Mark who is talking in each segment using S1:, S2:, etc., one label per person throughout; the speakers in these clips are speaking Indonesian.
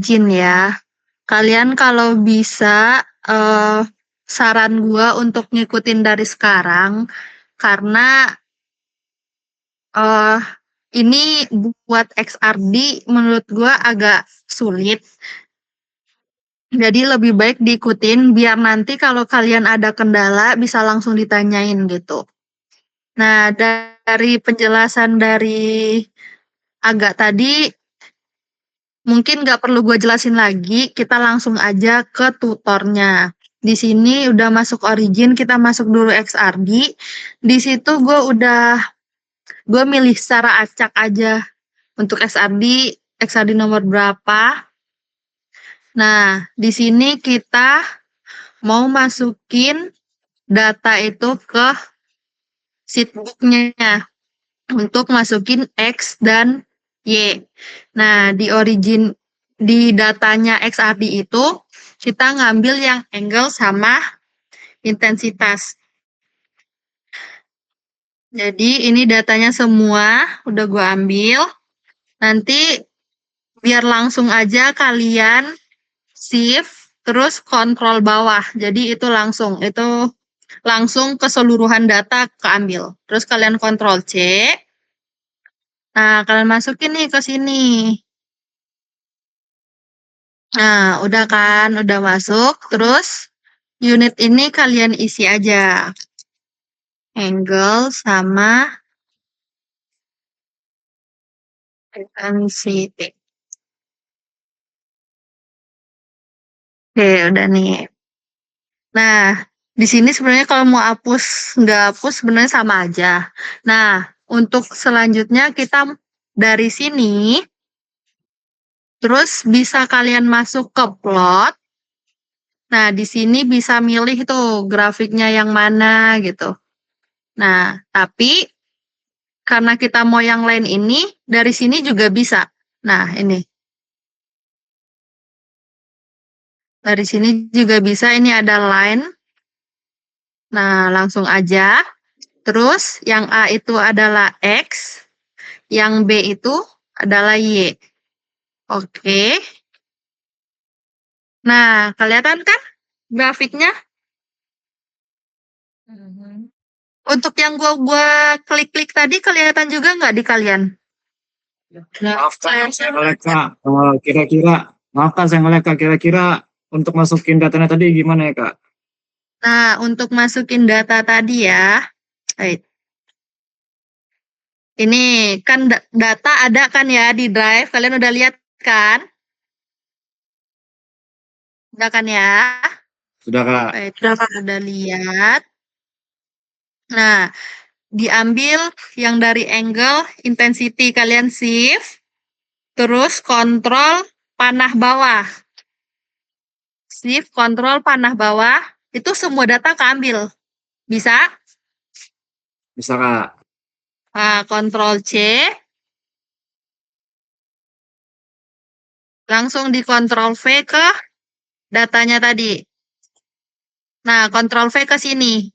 S1: Origin ya. Kalian kalau bisa, saran gua untuk ngikutin dari sekarang, karena eh ini buat XRD menurut gua agak sulit. Jadi lebih baik diikutin biar nanti kalau kalian ada kendala bisa langsung ditanyain gitu. Nah, dari penjelasan dari Agak tadi mungkin nggak perlu gue jelasin lagi, kita langsung aja ke tutornya. Di sini udah masuk Origin, kita masuk dulu XRD. Di situ gue milih secara acak aja untuk XRD nomor berapa. Nah, di sini kita mau masukin data itu ke sheetbook-nya untuk masukin X dan Y. Nah, di datanya XRD itu kita ngambil yang angle sama intensitas. Jadi ini datanya semua udah gue ambil. Nanti biar langsung aja kalian shift terus kontrol bawah. Jadi itu langsung keseluruhan data keambil. Terus kalian kontrol C. Nah, kalian masukin nih ke sini. Nah, udah kan, udah masuk. Terus unit ini kalian isi aja. Angle sama intensity. Oke, udah nih. Nah, di sini sebenarnya kalau mau nggak hapus sebenarnya sama aja. Nah, untuk selanjutnya kita dari sini, terus bisa kalian masuk ke plot. Nah, di sini bisa milih tuh grafiknya yang mana gitu. Nah, tapi karena kita mau yang lain ini, dari sini juga bisa. Nah, ini. Dari sini juga bisa, ini ada line. Nah, langsung aja. Terus, yang A itu adalah X, yang B itu adalah Y. Oke. Nah, kelihatan kan grafiknya? Untuk yang gua klik-klik tadi, kelihatan juga nggak di kalian?
S2: Maaf Kak, saya ngelek Kak. Maaf Kak, saya ngelek Kak. Kira-kira untuk masukin datanya tadi gimana ya Kak?
S1: Nah, untuk masukin data tadi ya, wait. Ini kan data ada kan ya di drive, kalian udah lihat kan? Udah kan ya?
S2: Sudah Kak.
S1: Wait, udah lihat. Nah, diambil yang dari angle intensity kalian shift, terus kontrol panah bawah. Shift kontrol panah bawah, itu semua data keambil. Bisa?
S2: Bisa Kak.
S1: Nah, kontrol C, langsung dikontrol V ke datanya tadi. Nah, kontrol V ke sini.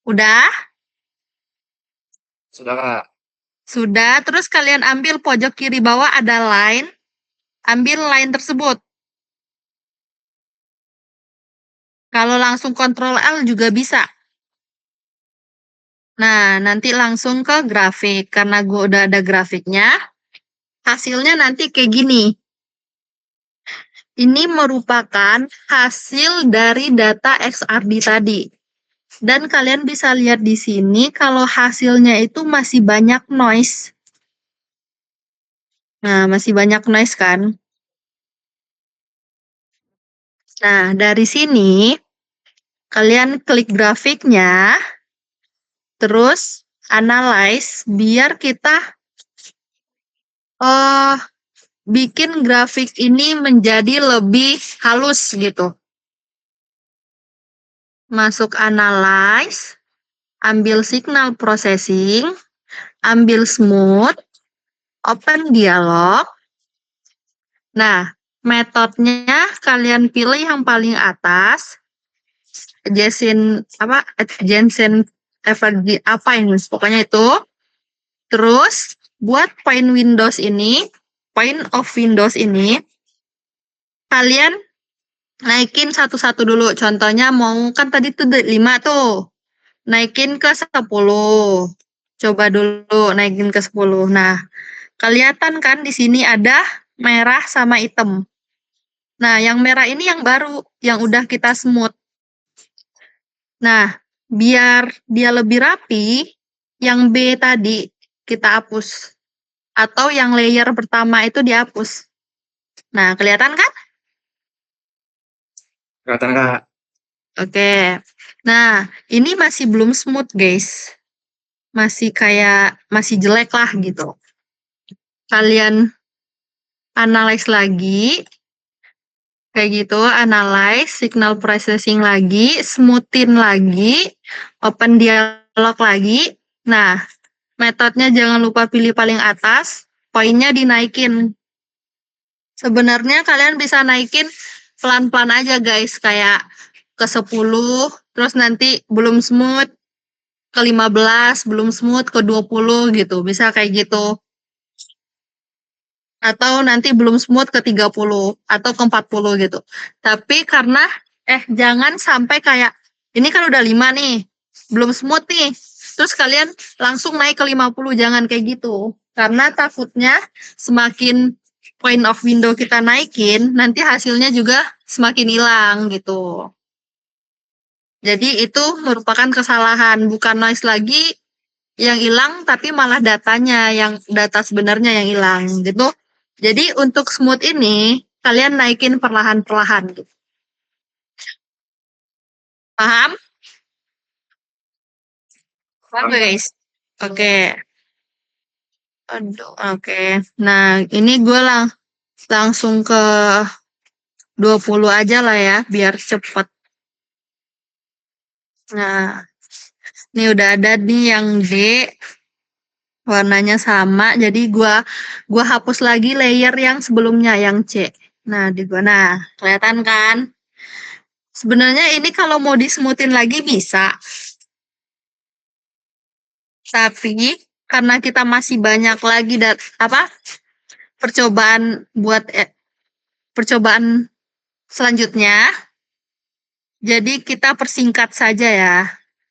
S1: Udah?
S2: Sudah Kak.
S1: Sudah, terus kalian ambil pojok kiri bawah ada line, ambil line tersebut. Kalau langsung kontrol L juga bisa. Nah, nanti langsung ke grafik. Karena gue udah ada grafiknya, hasilnya nanti kayak gini. Ini merupakan hasil dari data XRD tadi. Dan kalian bisa lihat di sini kalau hasilnya itu masih banyak noise. Nah, masih banyak noise kan? Nah, dari sini kalian klik grafiknya, terus analyze biar kita oh bikin grafik ini menjadi lebih halus gitu. Masuk analyze, ambil signal processing, ambil smooth, open dialog. Nah, metodenya kalian pilih yang paling atas. Jensen apa ini? Pokoknya itu. Terus buat point of Windows ini kalian naikin satu-satu dulu. Contohnya mau kan tadi tuh 5 tuh. Naikin ke 10. Coba dulu naikin ke 10. Nah, kelihatan kan di sini ada merah sama hitam. Nah, yang merah ini yang baru, yang udah kita smooth. Nah, biar dia lebih rapi, yang B tadi kita hapus. Atau yang layer pertama itu dihapus. Nah, kelihatan kan?
S2: Kelihatan Kak.
S1: Oke. Nah, ini masih belum smooth, guys. Masih jelek lah gitu. Kalian analyze lagi. Kayak gitu, analyze, signal processing lagi, smoothin lagi, open dialog lagi. Nah, metodenya jangan lupa pilih paling atas, poinnya dinaikin. Sebenarnya kalian bisa naikin pelan-pelan aja guys, kayak ke 10, terus nanti belum smooth, ke 15, belum smooth, ke 20 gitu. Bisa kayak gitu. Atau nanti belum smooth ke 30 atau ke 40 gitu. Tapi karena jangan sampai kayak ini kan udah 5 nih, belum smooth nih. Terus kalian langsung naik ke 50, jangan kayak gitu. Karena takutnya semakin point of window kita naikin, nanti hasilnya juga semakin hilang gitu. Jadi itu merupakan kesalahan, bukan noise lagi yang hilang, tapi malah datanya, yang data sebenarnya yang hilang gitu. Jadi untuk smooth ini, kalian naikin perlahan-perlahan gitu. Paham? Paham guys? Oke. Aduh, oke. Nah, ini gue langsung ke 20 aja lah ya, biar cepet. Nah, ini udah ada nih yang D, warnanya sama, jadi gua hapus lagi layer yang sebelumnya, yang C. Nah, nah, kelihatan kan? Sebenarnya ini kalau mau di-smoothin lagi bisa. Tapi karena kita masih banyak lagi percobaan percobaan selanjutnya, jadi kita persingkat saja ya.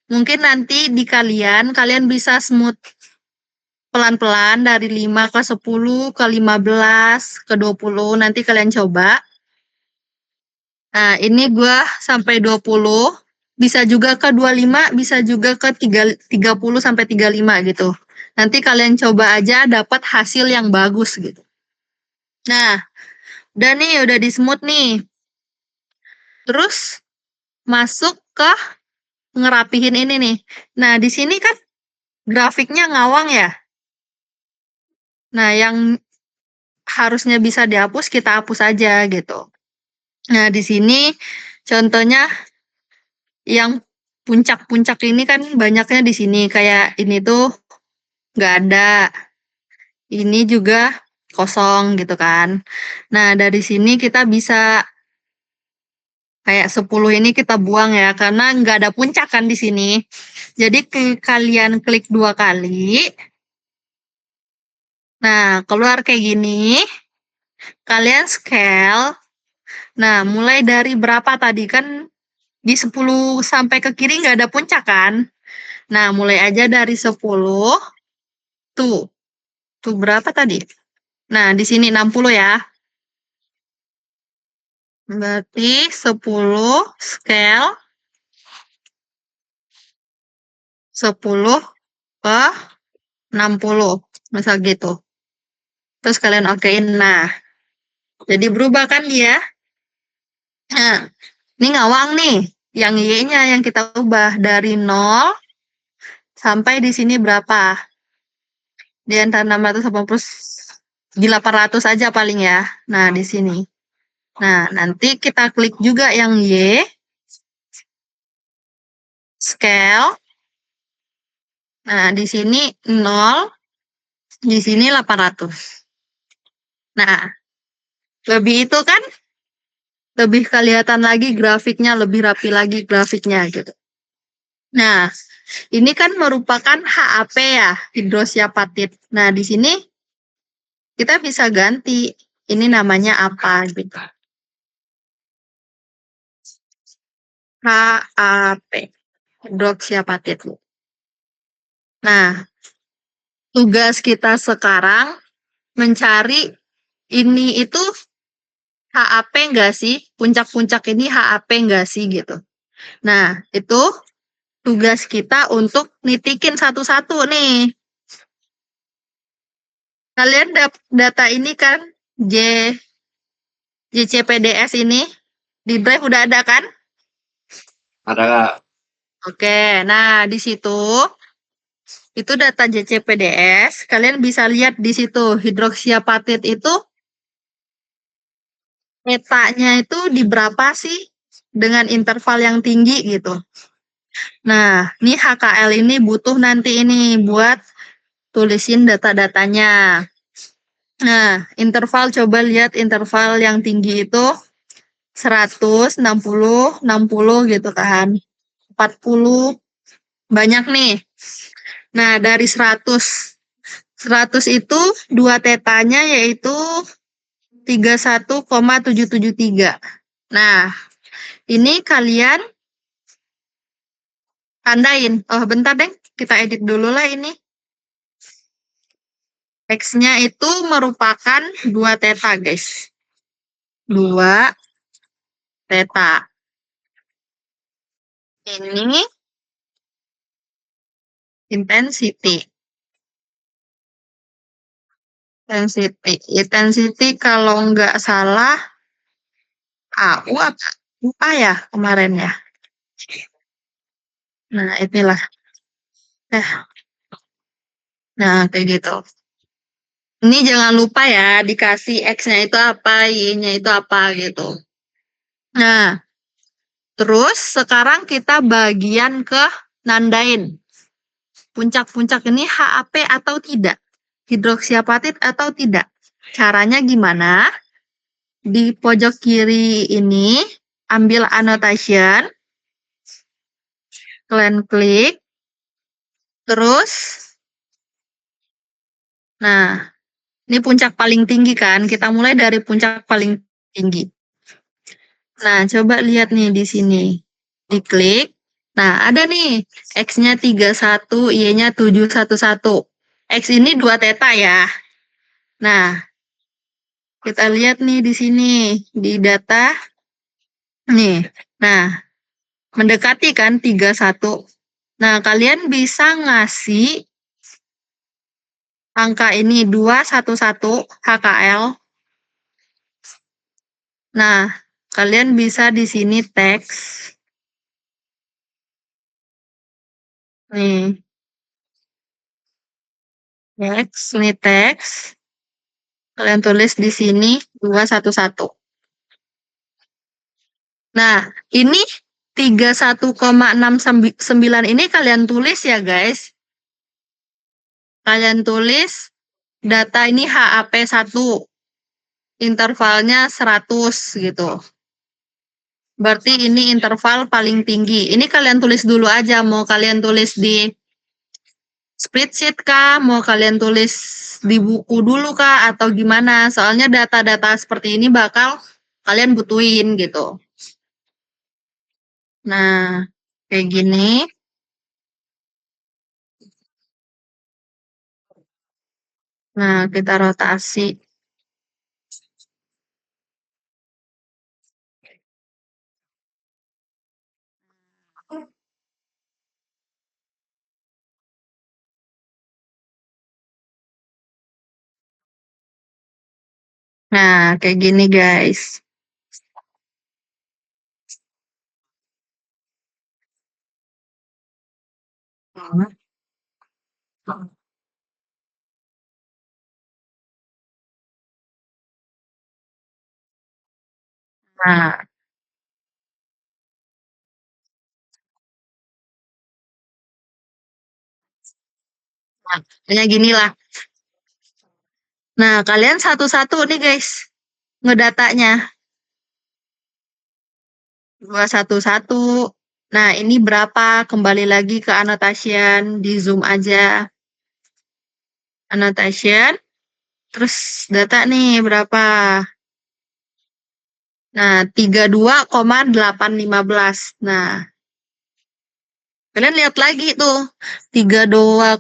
S1: Mungkin nanti di kalian bisa smooth pelan-pelan dari 5 ke 10, ke 15, ke 20, nanti kalian coba. Nah, ini gue sampai 20, bisa juga ke 25, bisa juga ke 30 sampai 35 gitu. Nanti kalian coba aja dapat hasil yang bagus gitu. Nah, udah di smooth nih. Terus masuk ke ngerapihin ini nih. Nah, di sini kan grafiknya ngawang ya. Nah, yang harusnya bisa dihapus, kita hapus aja gitu. Nah, di sini contohnya yang puncak-puncak ini kan banyaknya di sini. Kayak ini tuh nggak ada. Ini juga kosong gitu kan. Nah, dari sini kita bisa kayak 10 ini kita buang ya, karena nggak ada puncak kan di sini. Jadi kalian klik 2 kali. Nah, keluar kayak gini. Kalian scale. Nah, mulai dari berapa tadi kan di 10 sampai ke kiri nggak ada puncak kan? Nah, mulai aja dari 10. Tuh. Tuh berapa tadi? Nah, di sini 60 ya. Berarti 10 scale 10 ke 60. Misal gitu. Terus kalian okein. Nah, jadi berubah kan dia? Nah, ini ngawang nih. Yang Y-nya yang kita ubah dari 0 sampai di sini berapa? Di antara 680 di 800 aja paling ya. Nah, di sini. Nah, nanti kita klik juga yang Y. Scale. Nah, di sini 0. Di sini 800. Nah, lebih itu kan lebih kelihatan lagi grafiknya, lebih rapi lagi grafiknya gitu. Nah, ini kan merupakan HAP ya, hidrosiapatit. Nah, di sini kita bisa ganti ini namanya apa gitu. HAP, hidroksiapatit. Nah, tugas kita sekarang mencari ini itu HAP enggak sih? Puncak-puncak ini HAP enggak sih gitu. Nah, itu tugas kita untuk nitikin satu-satu nih. Kalian data ini kan JCPDS ini di Drive udah ada kan?
S2: Ada Kak.
S1: Oke, nah di situ itu data JCPDS. Kalian bisa lihat di situ hidroksiapatit itu petanya itu di berapa sih dengan interval yang tinggi gitu. Nah, ini HKL ini butuh nanti ini buat tulisin data-datanya. Nah, interval coba lihat interval yang tinggi itu 100, 60, 60 gitu kan. 40 banyak nih. Nah, dari 100 itu 2 tetanya yaitu 31,773. Nah, ini kalian tandain. Oh, bentar deh. Kita edit dulu lah ini. X-nya itu merupakan 2 teta, guys. 2 teta. Ini intensity. Intensity kalau nggak salah AU apa? Lupa ya kemarin ya. Nah, inilah. Nah, kayak gitu. Ini jangan lupa ya, dikasih X-nya itu apa, Y-nya itu apa gitu. Nah, terus sekarang kita bagian ke nandain. Puncak-puncak ini HAP atau tidak? Hidroksiapatit atau tidak? Caranya gimana? Di pojok kiri ini, ambil annotation. Kalian klik. Terus, nah, ini puncak paling tinggi kan? Kita mulai dari puncak paling tinggi. Nah, coba lihat nih di sini. Diklik. Nah, ada nih. X-nya 31, Y-nya 711. X ini 2 teta ya. Nah, kita lihat nih di sini. Di data. Nih. Nah, mendekati kan 31. Nah, kalian bisa ngasih angka ini 211 HKL. Nah, kalian bisa di sini teks. Nih. Ini teks. Kalian tulis di sini 211. Nah, ini 31,69 ini kalian tulis ya, guys. Kalian tulis data ini HAP 1. Intervalnya 100 gitu. Berarti ini interval paling tinggi. Ini kalian tulis dulu aja. Mau kalian tulis di spreadsheet kah? Mau kalian tulis di buku dulu kah? Atau gimana? Soalnya data-data seperti ini bakal kalian butuhin gitu. Nah, kayak gini. Nah, kita rotasi. Nah, kayak gini guys. Nah, kayak gini lah. Nah, kalian satu-satu nih guys, ngedatanya. 211. Nah, ini berapa? Kembali lagi ke annotation, di zoom aja. Annotation, terus data nih berapa? Nah, 32,815. Nah, kalian lihat lagi tuh. 32,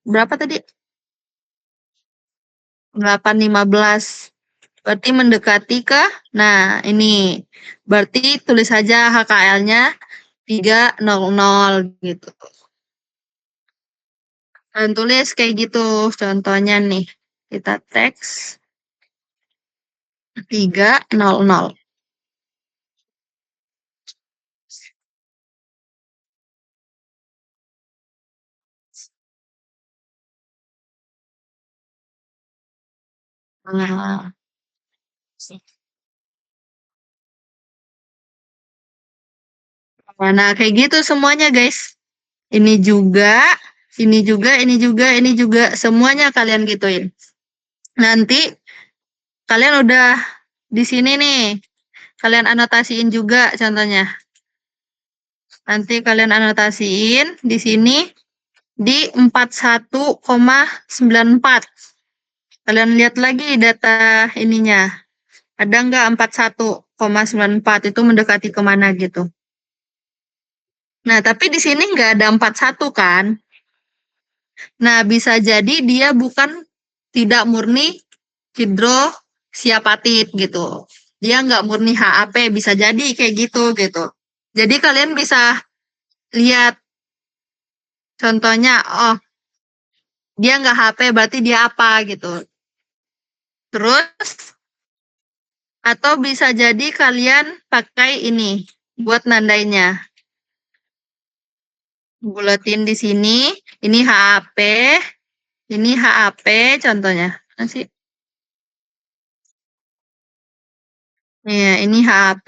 S1: berapa tadi? 815. Berarti mendekati ke, nah ini. Berarti tulis saja HKL-nya 300 gitu. Dan tulis kayak gitu. Contohnya nih. Kita teks 300. Nah, nah kayak gitu semuanya guys. Ini juga, ini juga, ini juga, ini juga. Semuanya kalian gituin. Nanti kalian udah di sini nih. Kalian anotasiin juga contohnya. Nanti kalian anotasiin di sini di 41,94. Kalian lihat lagi data ininya. Ada nggak 41,94 itu mendekati kemana gitu. Nah, tapi di sini nggak ada 41 kan. Nah, bisa jadi dia bukan tidak murni hidroksiapatit gitu. Dia nggak murni HAP, bisa jadi kayak gitu gitu. Jadi kalian bisa lihat contohnya, oh dia nggak HP berarti dia apa gitu. Terus atau bisa jadi kalian pakai ini buat nandainya. Buletin di sini, ini HAP, ini HAP contohnya. Masih. Ya, ini HAP.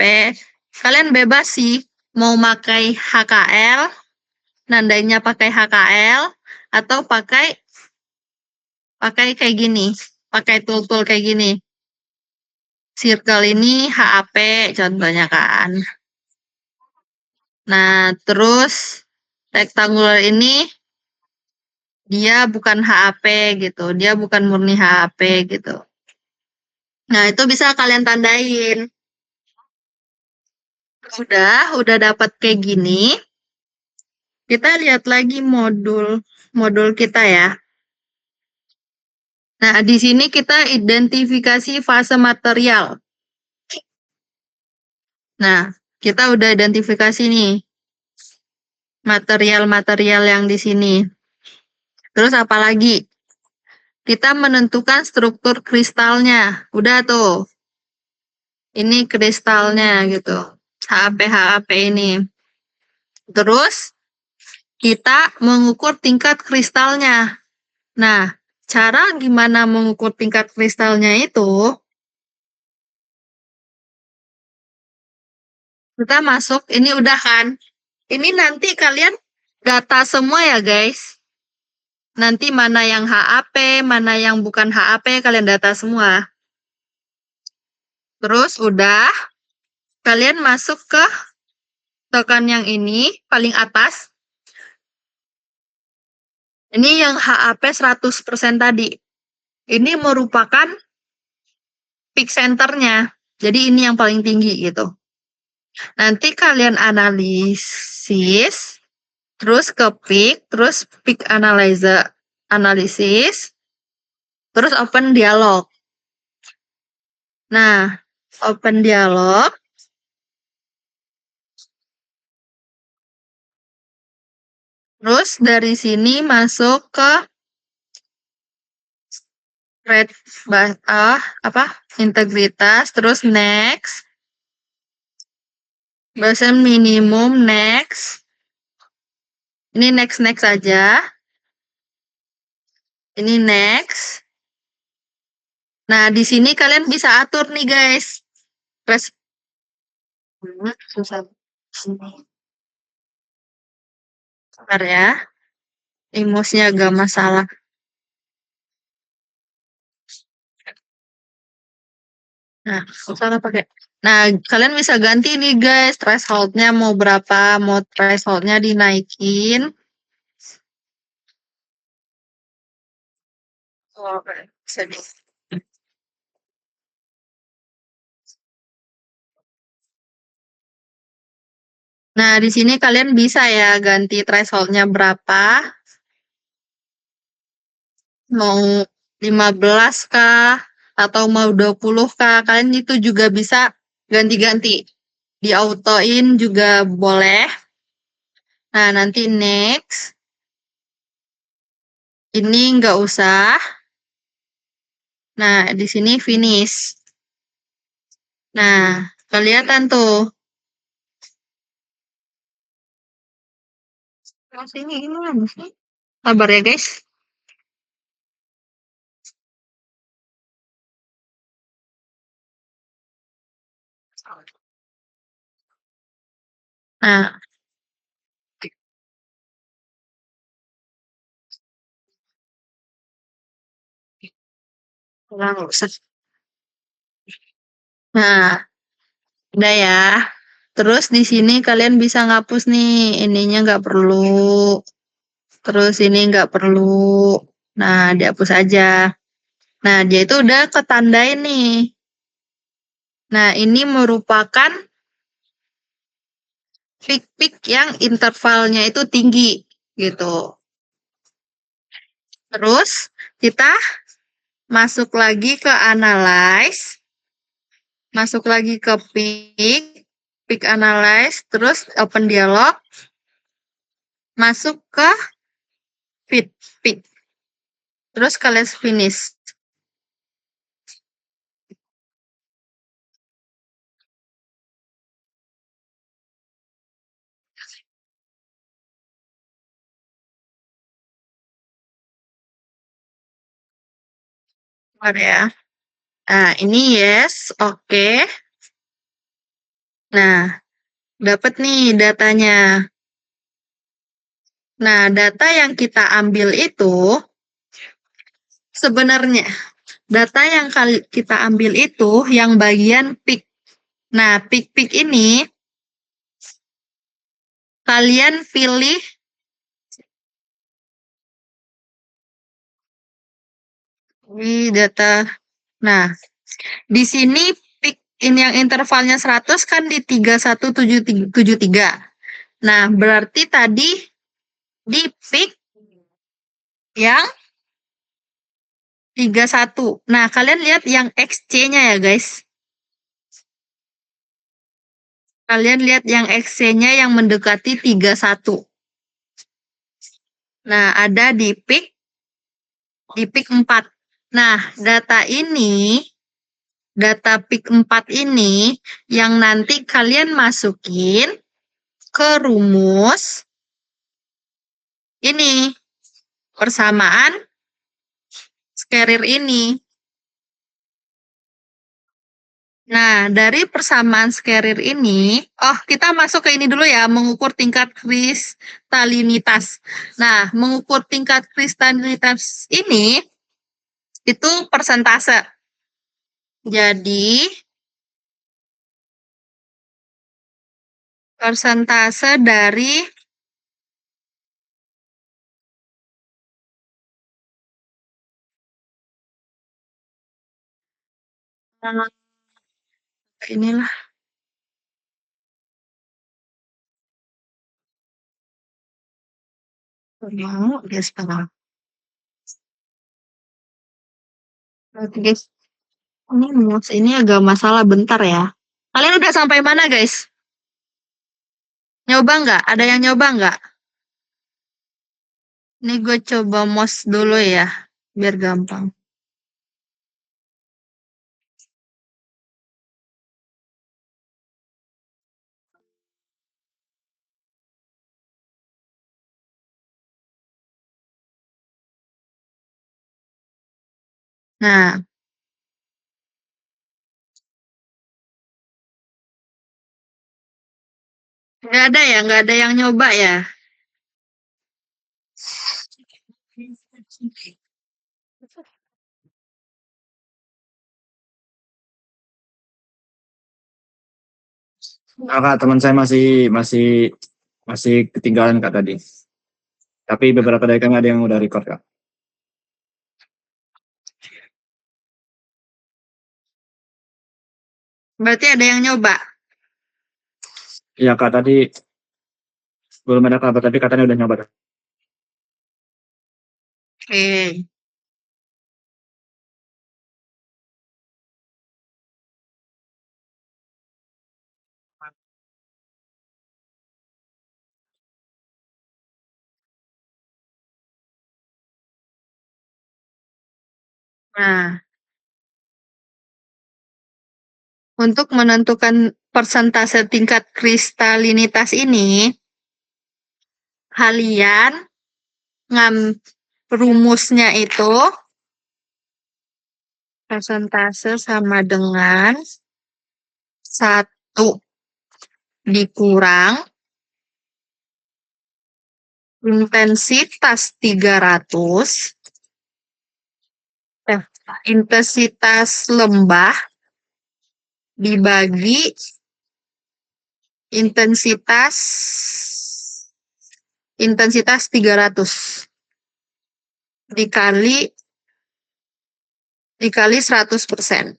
S1: Kalian bebas sih mau pakai HKL, nandainya pakai HKL atau pakai kayak gini, pakai tool-tool kayak gini. Circle ini HAP contohnya kan. Nah, terus rectangular ini dia bukan HAP gitu. Dia bukan murni HAP gitu. Nah, itu bisa kalian tandain. Udah dapat kayak gini. Kita lihat lagi modul kita ya. Nah, di sini kita identifikasi fase material. Nah, kita udah identifikasi nih material-material yang di sini. Terus apa lagi? Kita menentukan struktur kristalnya. Udah tuh. Ini kristalnya gitu. HAP ini. Terus kita mengukur tingkat kristalnya. Nah, cara gimana mengukur tingkat kristalnya itu, kita masuk, ini udah kan. Ini nanti kalian data semua ya guys. Nanti mana yang HAP, mana yang bukan HAP, kalian data semua. Terus udah, kalian masuk ke tekan yang ini, paling atas. Ini yang HAP 100% tadi. Ini merupakan peak centernya. Jadi ini yang paling tinggi gitu. Nanti kalian analisis, terus ke peak, terus peak analisis, terus open dialog. Nah, open dialog. Terus dari sini masuk ke red integritas, terus next. Bahasa minimum next. Ini next aja. Ini next. Nah, di sini kalian bisa atur nih guys. Press. Susah. Bentar ya. Imusnya agak masalah. Nah, salah pakai. Nah, kalian bisa ganti nih guys, thresholdnya mau berapa, mau thresholdnya dinaikin. Oh, bisa di. Nah, di sini kalian bisa ya ganti threshold-nya berapa. Mau 15 kah? Atau mau 20 kah? Kalian itu juga bisa ganti-ganti. Di autoin juga boleh. Nah, nanti next. Ini nggak usah. Nah, di sini finish. Nah, kelihatan tuh. Terus ini gimana sih? Sabar ya, guys. Nah, nggak usah. Nah, udah ya. Terus di sini kalian bisa ngapus nih, ininya nggak perlu. Terus ini nggak perlu. Nah, dihapus aja. Nah, dia itu udah ketandain nih. Nah, ini merupakan peak-peak yang intervalnya itu tinggi gitu. Terus kita masuk lagi ke analyze, masuk lagi ke peak analyze, terus open dialog, masuk ke peak. Terus kalian finish. Bentar ya. Nah, ini yes, oke. Nah, dapat nih datanya. Nah, data yang kita ambil itu sebenarnya data yang kita ambil itu yang bagian peak. Nah, peak ini kalian pilih di data. Nah, di sini peak ini yang intervalnya 100 kan di 3173. Nah, berarti tadi di peak yang 31. Nah, kalian lihat yang XC-nya ya, guys. Kalian lihat yang XC-nya yang mendekati 31. Nah, ada di peak 4. Nah, data peak 4 ini yang nanti kalian masukin ke rumus ini, persamaan scarir ini. Nah, dari persamaan scarir ini, kita masuk ke ini dulu ya, mengukur tingkat kristalinitas. Nah, mengukur tingkat kristalinitas ini, itu persentase. Jadi, persentase dari inilah. Mau dia sekarang. Oke, guys. Ini agak masalah bentar ya. Kalian udah sampai mana, guys? Nyoba nggak? Ada yang nyoba nggak? Ini gue coba mouse dulu ya, biar gampang. Nah, nggak ada yang nyoba ya.
S2: Nah, Kak, teman saya masih ketinggalan Kak tadi. Tapi beberapa dari kami ada yang udah record Kak.
S1: Berarti ada yang nyoba.
S2: Iya Kak, tadi Belum ada kabar, tapi katanya udah nyoba.
S1: Oke. Nah, untuk menentukan persentase tingkat kristalinitas ini, kalian ngam rumusnya itu persentase sama dengan 1 dikurang intensitas 300, intensitas lembah dibagi intensitas 300 dikali 100%.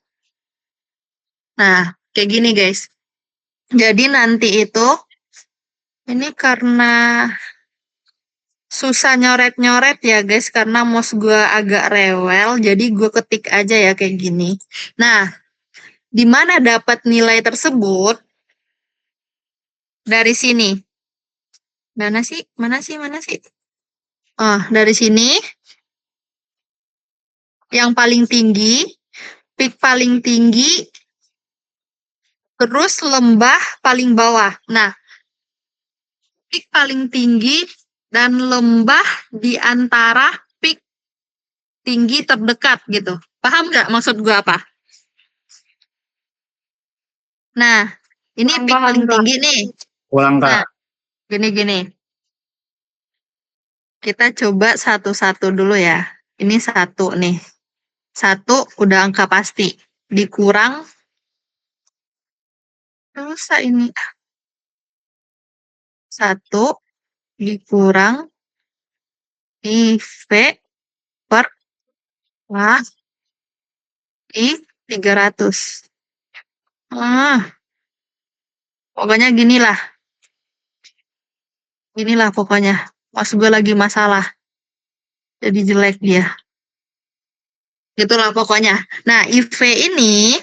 S1: Nah, kayak gini guys. Jadi nanti itu ini karena susah nyoret-nyoret ya guys, karena mouse gue agak rewel, jadi gue ketik aja ya kayak gini. Nah, di mana dapat nilai tersebut? Dari sini. Mana sih? Mana sih? Mana sih? Oh, dari sini. Yang paling tinggi, peak paling tinggi, terus lembah paling bawah. Nah, peak paling tinggi dan lembah di antara peak tinggi terdekat gitu. Paham nggak maksud gue apa? Nah, ini peak paling tinggi nih.
S2: Ulang
S1: Nah,
S2: Kak.
S1: gini-gini. Kita coba satu-satu dulu ya. Ini 1 nih. 1 udah angka pasti. Dikurang, rusak ini. 1 dikurang IV per Wah, I 300. Pokoknya ginilah. Inilah pokoknya. Pas gue lagi masalah. Jadi jelek dia. Itulah pokoknya. Nah, IV ini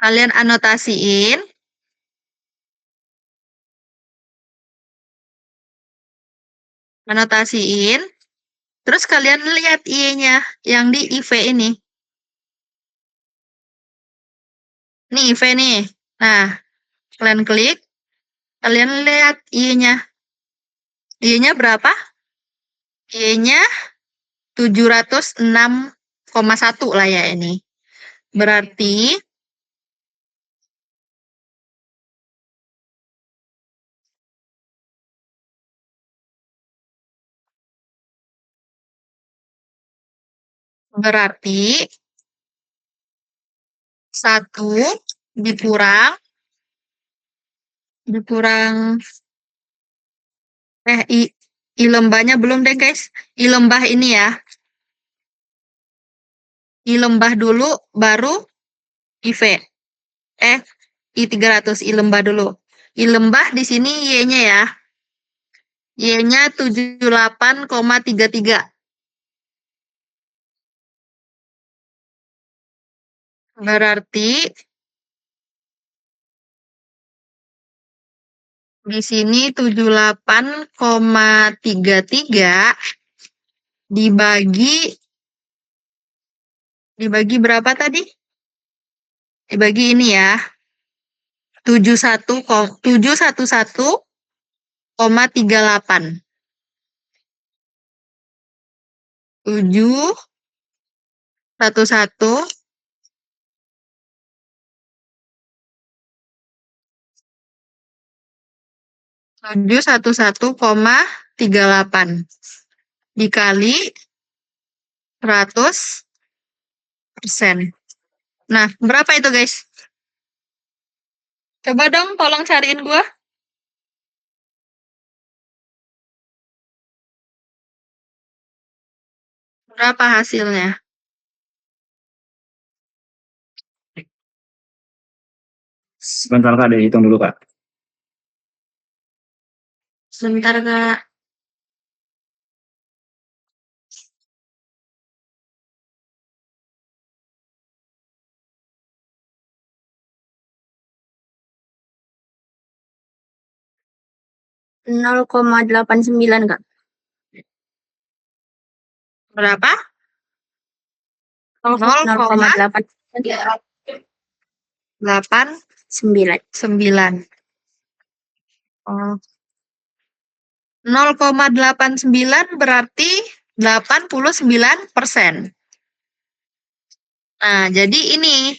S1: kalian anotasiin. Anotasiin. Terus kalian lihat I-nya yang di IV ini. Ini IV nih. Nah, kalian klik. Kalian lihat I-nya. I-nya berapa? I-nya 706,1 lah ya ini. Berarti berarti 1 dikurang I lembahnya belum deh guys. I lembah ini ya. I lembah dulu baru IV. I 300 I lembah dulu. I lembah di sini Y-nya ya. Y-nya 78,33. Berarti di sini 78,33 dibagi berapa tadi? Dibagi ini ya. 711,38. 711 711,38 dikali 100%. Nah, berapa itu guys? Coba dong tolong cariin gua. Berapa hasilnya?
S2: Sebentar Kak, dihitung dulu Kak.
S1: Sebentar, Kak.
S3: Nol koma 89, Kak.
S1: Berapa?
S3: 0,89.
S1: 9. 0,89 berarti 89%. Nah, jadi ini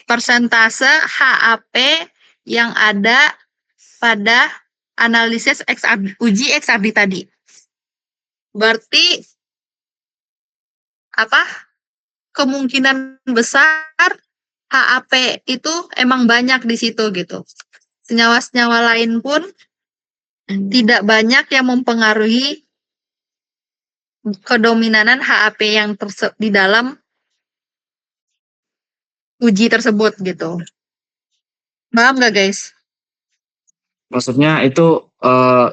S1: persentase HAP yang ada pada analisis uji XRD tadi. Berarti apa? Kemungkinan besar HAP itu emang banyak di situ gitu. Senyawa-senyawa lain pun tidak banyak yang mempengaruhi kedominanan HAP yang di dalam uji tersebut gitu. Paham nggak, guys?
S2: Maksudnya itu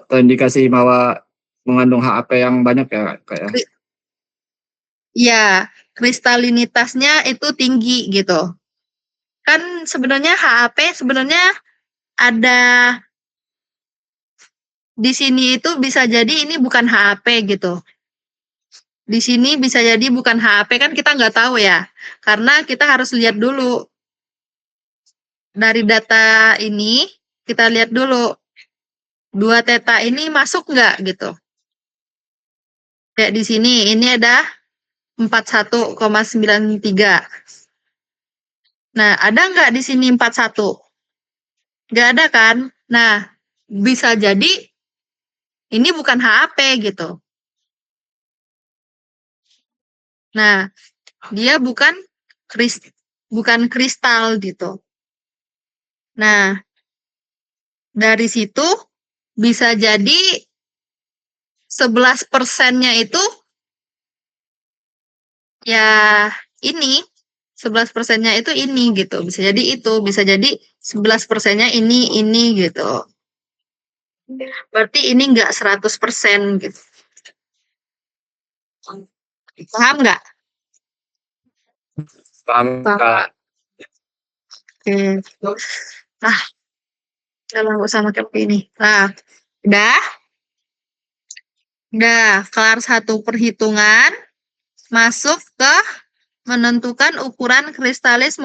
S2: terindikasi bahwa mengandung HAP yang banyak ya, Kak ya?
S1: Ya, kristalinitasnya itu tinggi gitu. Kan sebenarnya HAP sebenarnya ada di sini itu bisa jadi ini bukan HAP gitu. Di sini bisa jadi bukan HAP, kan kita nggak tahu ya. Karena kita harus lihat dulu. Dari data ini, kita lihat dulu. 2 theta ini masuk nggak gitu. Kayak di sini, ini ada 41,93. Nah, ada nggak di sini 41? Nggak ada kan? Nah, bisa jadi ini bukan HAP gitu. Nah, dia bukan kristal gitu. Nah, dari situ bisa jadi 11%-nya itu ya ini 11%-nya itu ini gitu. Bisa jadi itu, bisa jadi 11%-nya ini gitu. Berarti ini enggak 100% gitu. Paham nggak?
S2: Paham, Kak.
S1: Oke. Nah, udah nggak usah pakai ini. Nah, udah kelar satu perhitungan, masuk ke menentukan ukuran kristalit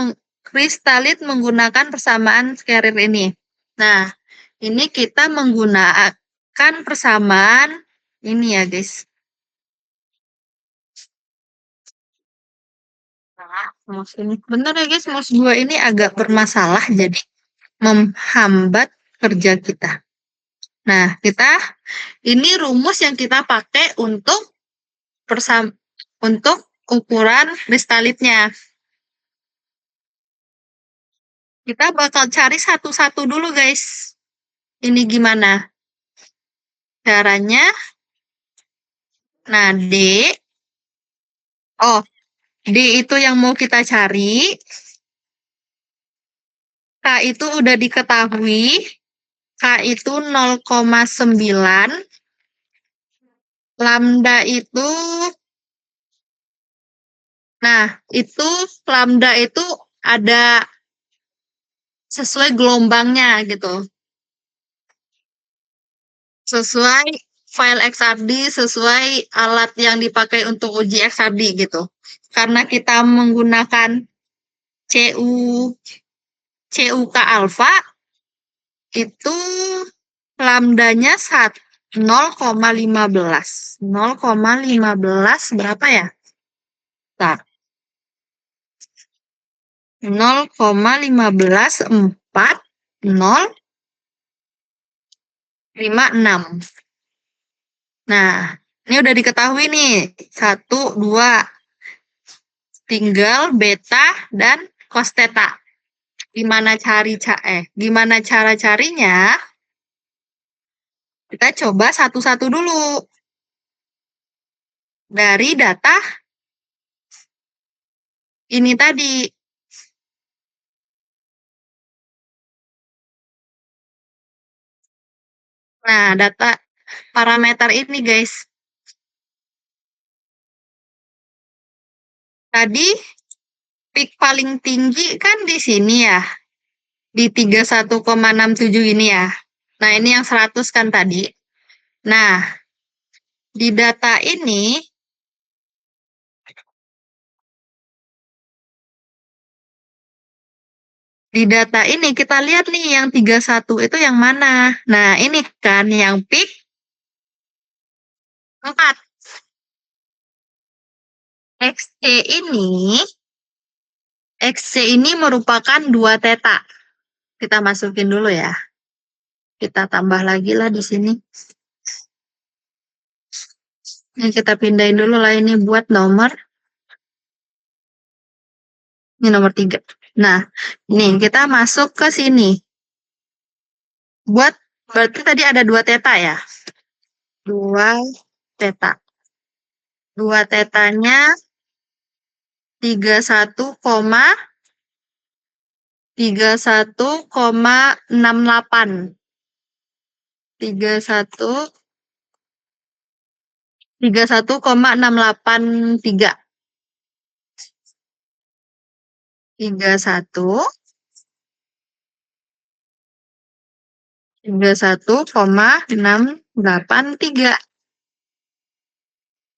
S1: menggunakan persamaan Square ini. Nah, ini kita menggunakan persamaan ini ya, guys. Nah, mouse ini. Bener ya, guys, mouse gua ini agak bermasalah, jadi menghambat kerja kita. Nah, ini rumus yang kita pakai untuk ukuran kristalitnya. Kita bakal cari satu-satu dulu, guys. Ini gimana caranya? Nah, D itu yang mau kita cari. K itu udah diketahui. K itu 0,9. Lambda itu, lambda itu ada sesuai gelombangnya gitu. Sesuai file XRD, sesuai alat yang dipakai untuk uji XRD gitu. Karena kita menggunakan CUK alpha, itu lambdanya 0,15. 0,15 berapa ya? Bentar. 0,154,056. Nah, ini udah diketahui nih. 1, 2. Tinggal beta dan cos theta. Gimana cara carinya? Kita coba satu-satu dulu. Dari data ini tadi. Nah, data parameter ini guys. Tadi peak paling tinggi kan di sini ya. Di 31,67 ini ya. Nah, ini yang 100 kan tadi. Nah, di data ini kita lihat nih yang 31 itu yang mana. Nah, ini kan yang peak 4. XC ini merupakan 2 theta. Kita masukin dulu ya. Kita tambah lagi lah di sini. Ini kita pindahin dulu lah ini buat nomor. Ini nomor 3. Nah, ini kita masuk ke sini. Berarti tadi ada 2 theta ya. 2 theta. 2 tetanya 31,68. 31,683. 31,683.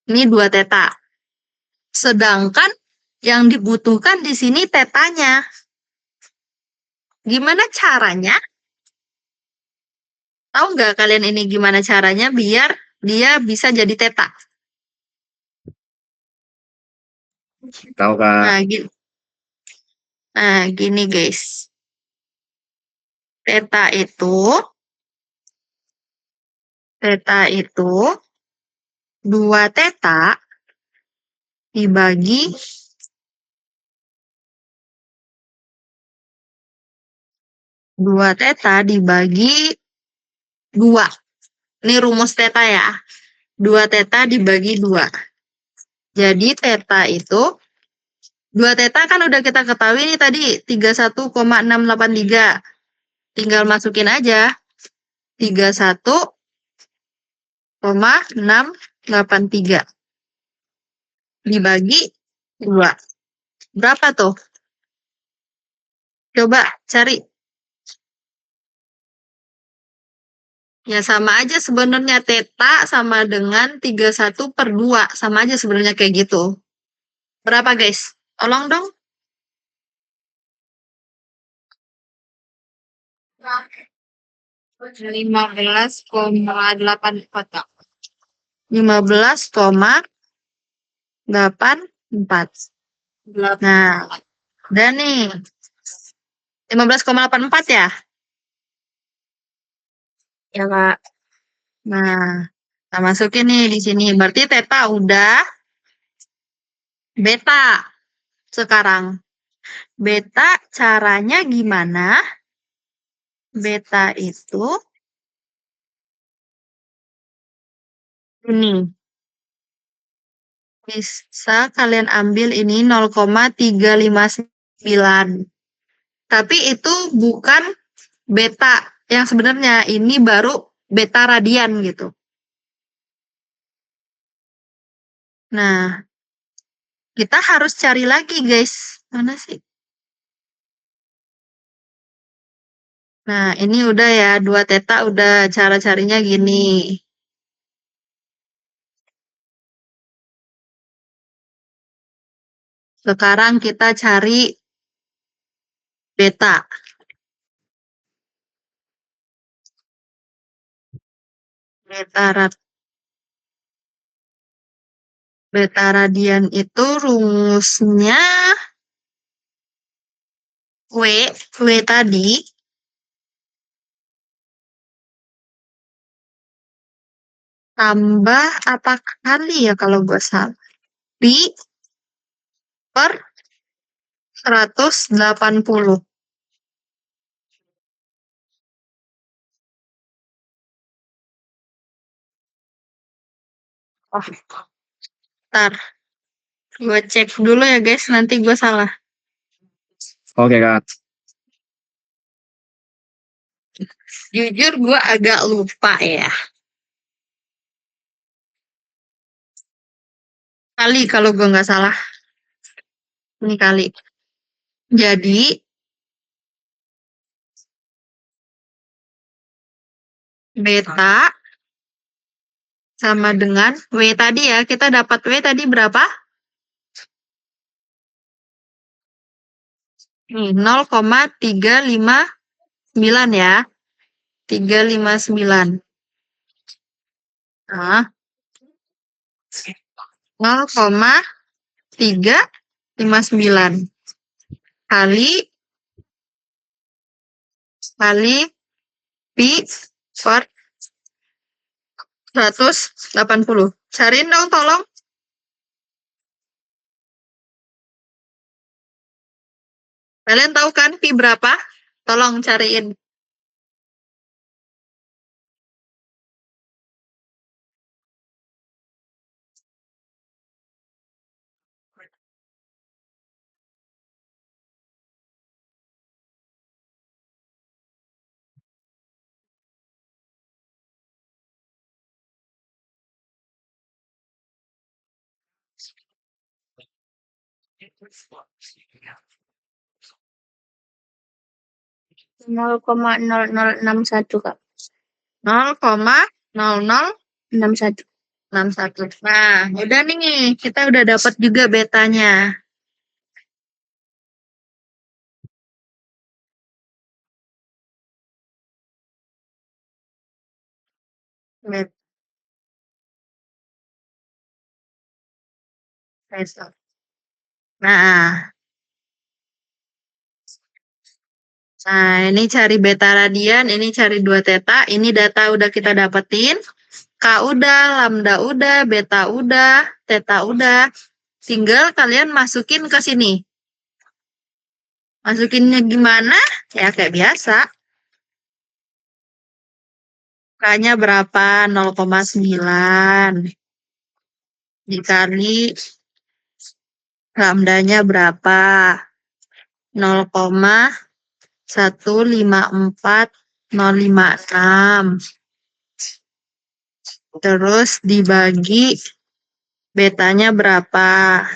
S1: Ini 2 theta. Sedangkan yang dibutuhkan di sini tetanya. Gimana caranya? Tahu nggak kalian ini gimana caranya biar dia bisa jadi theta?
S2: Tahu Kak.
S1: Nah, gini guys. Theta itu 2 theta dibagi 2 Ini rumus theta ya. 2 theta dibagi 2. Jadi theta itu 2 theta kan udah kita ketahui nih tadi 31,683. Tinggal masukin aja 31,683 dibagi 2. Berapa tuh? Coba cari. Ya sama aja sebenarnya theta sama dengan 31/2. Sama aja sebenarnya kayak gitu. Berapa guys? Tolong dong. 15,84. 15,84. Nah, udah nih. 15,84 ya?
S3: Ya Kak.
S1: Nah, kita masukin nih di sini. Berarti theta udah beta sekarang. Beta caranya gimana? Beta itu ini. Bisa kalian ambil ini 0,359. Tapi itu bukan beta yang sebenarnya. Ini baru beta radian gitu. Nah, kita harus cari lagi guys. Mana sih? Nah, ini udah ya. 2 theta udah cara carinya gini. Sekarang kita cari beta. Beta radian itu rumusnya W tadi tambah apa kali ya kalau gue salah? Pi per 180. Oh, ntar. Gue cek dulu ya guys, nanti gue salah.
S2: Oke Kak.
S1: Jujur gue agak lupa ya. Kali kalau gue nggak salah. Ini kali. Jadi, beta sama dengan W tadi ya. Kita dapat W tadi berapa? Nih, 0,359 ya. 359. Nah, 0,359 kali pi per 180. Cariin dong tolong. Kalian tahu kan pi berapa? Tolong cariin.
S3: Nol koma nol enam satu Kak.
S1: 0,0061.
S3: 61.
S1: Nah, udah nih. Kita udah dapat juga betanya. Nah, ini cari beta radian, ini cari 2 theta, ini data udah kita dapetin. K udah, lambda udah, beta udah, theta udah. Tinggal kalian masukin ke sini. Masukinnya gimana? Ya kayak biasa. K-nya berapa? 0,9. Dikali lambdanya berapa? 0,154056. Terus dibagi betanya berapa?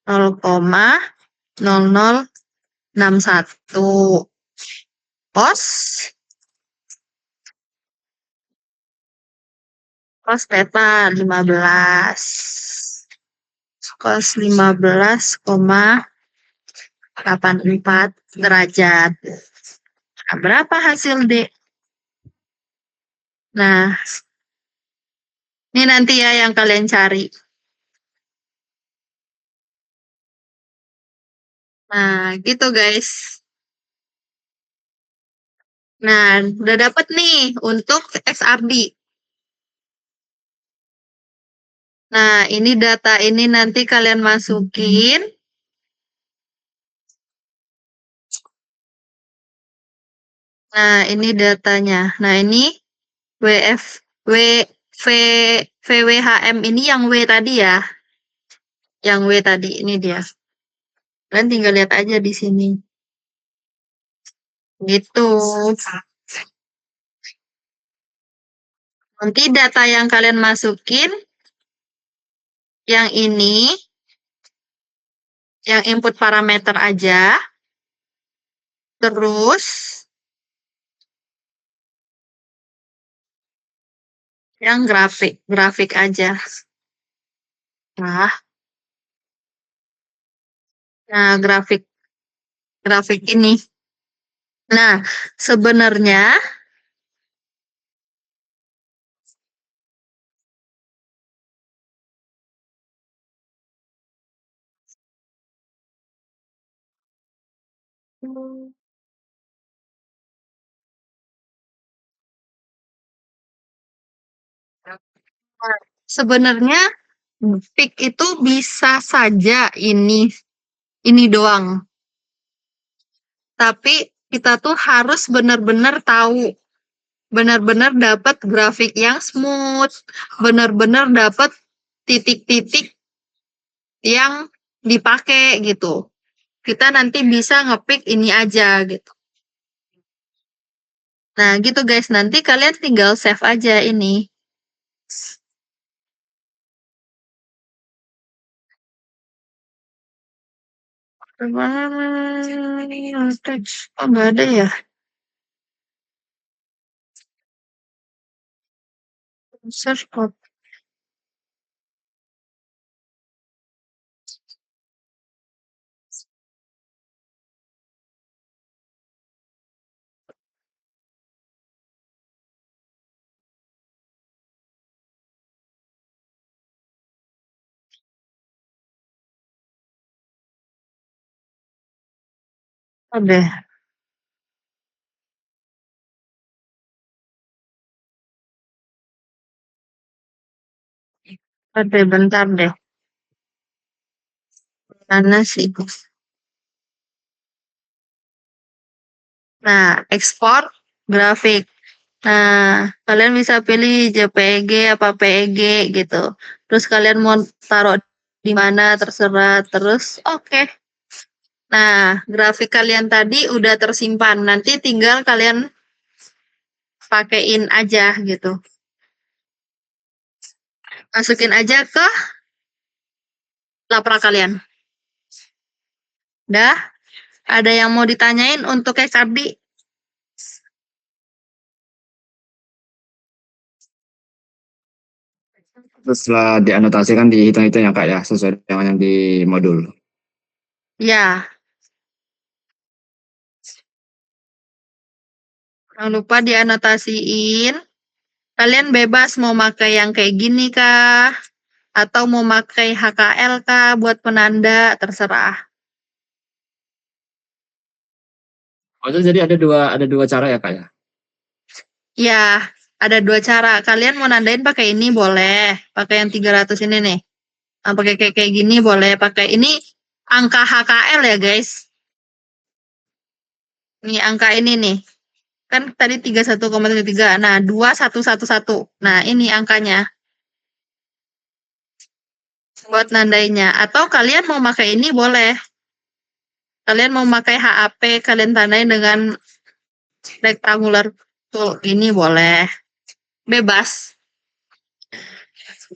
S1: 0,0061. Cos theta 15. Cos 15,84 derajat. Nah, berapa hasil D? Nah, ini nanti ya yang kalian cari. Nah, gitu guys. Nah, udah dapat nih untuk XRD. Nah, ini data ini nanti kalian masukin. Nah, ini datanya. Nah, ini WF W V VWHM ini yang W tadi ya. Yang W tadi ini dia. Kalian tinggal lihat aja di sini. Gitu. Nanti data yang kalian masukin yang ini yang input parameter aja. Terus yang grafik aja. Nah, grafik ini. Nah, sebenarnya sebenarnya peak itu bisa saja ini doang. Tapi kita tuh harus benar-benar tahu, benar-benar dapat grafik yang smooth, benar-benar dapat titik-titik yang dipakai gitu. Kita nanti bisa ngepick ini aja gitu. Nah, gitu guys. Nanti kalian tinggal save aja ini. Oh, nggak ada ya? Search code. Ada. Ada, bentar deh. Mana sih? Nah, ekspor grafik. Nah, kalian bisa pilih JPG apa PNG gitu. Terus kalian mau taruh di mana terserah. Terus oke. Nah, grafik kalian tadi udah tersimpan. Nanti tinggal kalian pakein aja gitu. Masukin aja ke laprak kalian. Dah, ada yang mau ditanyain untuk XRD?
S2: Terus setelah dianotasikan dihitung-hitung ya kak ya sesuai dengan yang di modul.
S1: Ya, jangan lupa dianotasiin. Kalian bebas mau pakai yang kayak gini kah? Atau mau pakai HKL kah buat penanda, terserah.
S2: Oh itu jadi ada dua cara ya kak ya.
S1: Ya, ada dua cara. Kalian mau nandain pakai ini boleh. Pakai yang 300 ini nih. Pakai kayak gini boleh. Pakai ini angka HKL ya guys. Nih angka ini nih. Kan tadi 31,33. Nah, 2111. Nah, ini angkanya buat nandainnya. Atau kalian mau pakai ini boleh. Kalian mau pakai HAP, kalian tandain dengan rectangular tool ini boleh. Bebas.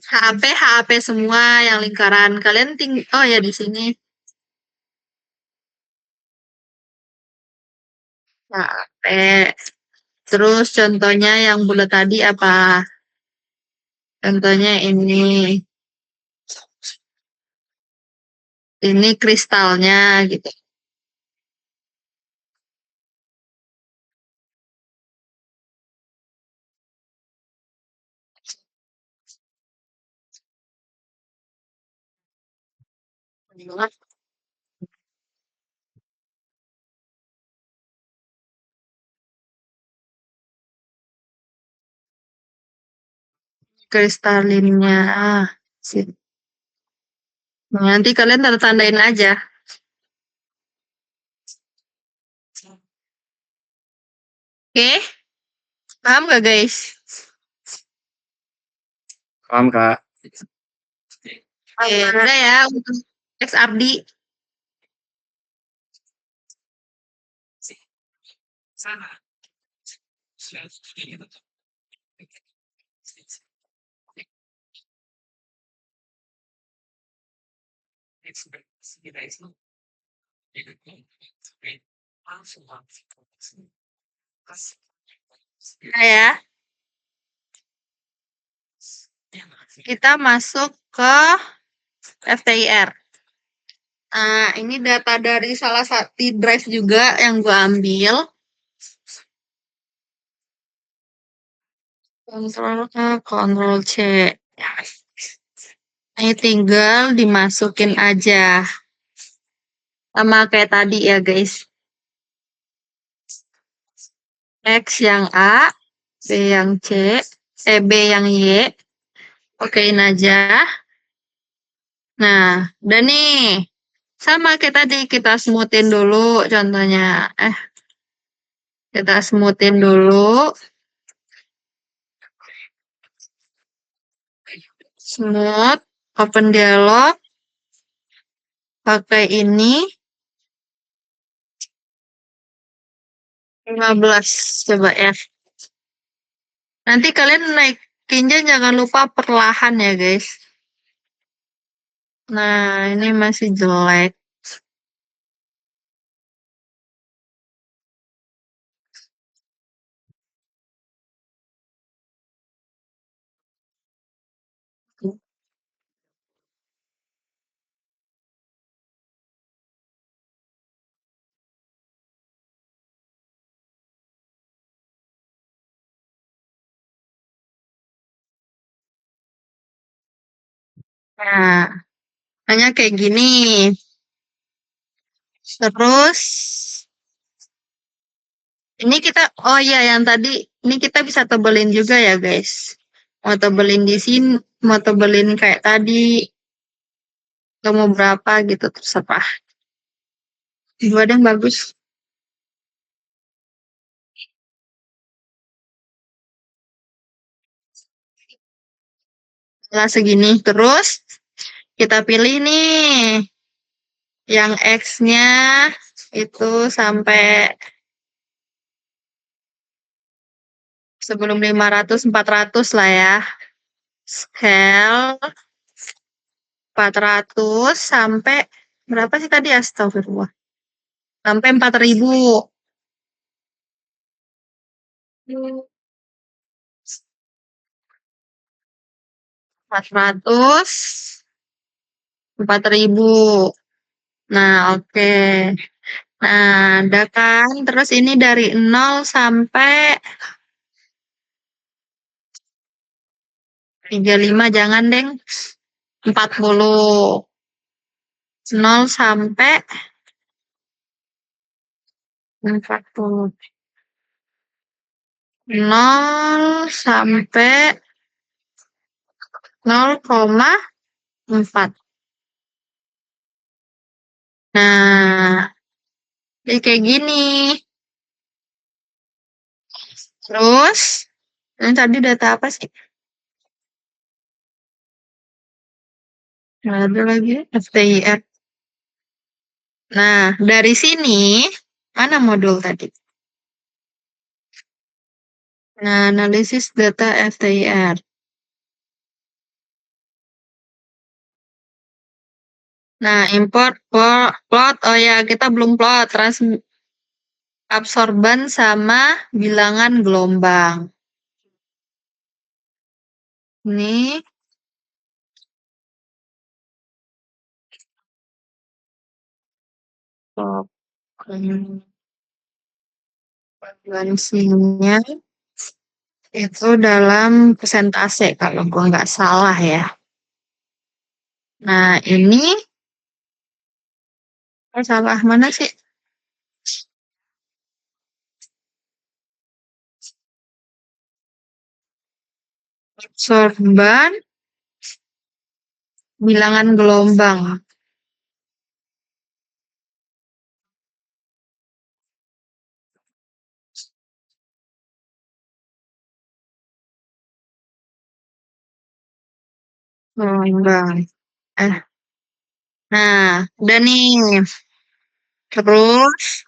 S1: HAP semua yang lingkaran. Kalian oh ya di sini. HAP. Terus contohnya yang bulat tadi apa? Contohnya ini. Ini kristalnya gitu. Kristalinnya. Sip. Nah, nanti kalian tanda-tandain aja. Oke? Paham gak guys?
S2: Paham kak.
S1: Oke, udah ya untuk XRD. Nah ya, kita masuk ke FTIR. Nah, ini data dari salah satu drive juga yang gue ambil. Ctrl A, Ctrl C. Ini tinggal dimasukin aja. Sama kayak tadi ya guys. X yang A, B yang C, B yang Y. Okein aja. Nah, udah nih. Sama kayak tadi, kita smoothin dulu contohnya. Kita smoothin dulu. Smooth, open dialog. Pakai ini. 15, coba ya. Nanti kalian naikinnya jangan lupa perlahan ya guys. Nah, ini masih jelek. Nah, hanya kayak gini. Terus ini kita, oh iya yang tadi, ini kita bisa tebelin juga ya guys. Mau tebelin di sini, mau tebelin kayak tadi, atau mau berapa gitu terserah. Dua deh bagus. Nah segini. Terus kita pilih nih yang X-nya itu sampai sebelum 500 400 lah ya. Scale 400 sampai berapa sih tadi astagfirullah. Sampai 4000. 400 4000. Nah, oke. Nah, ada kan? Terus ini dari 0 sampai 35 jangan, Deng. 40. 0 sampai 40. 0 sampai 0,4. Nah, jadi kayak gini. Terus, ini tadi data apa sih? Nggak ada lagi, FTIR. Nah, dari sini, mana modul tadi? Nah, analisis data FTIR. Nah, import plot. Oh ya, kita belum plot. Absorban sama bilangan gelombang. Ini frekuensinya itu dalam persentase kalau gua nggak salah ya. Nah, ini salah mana sih? Absorban bilangan gelombang. Gelombang. Nah, udah nih. Terus,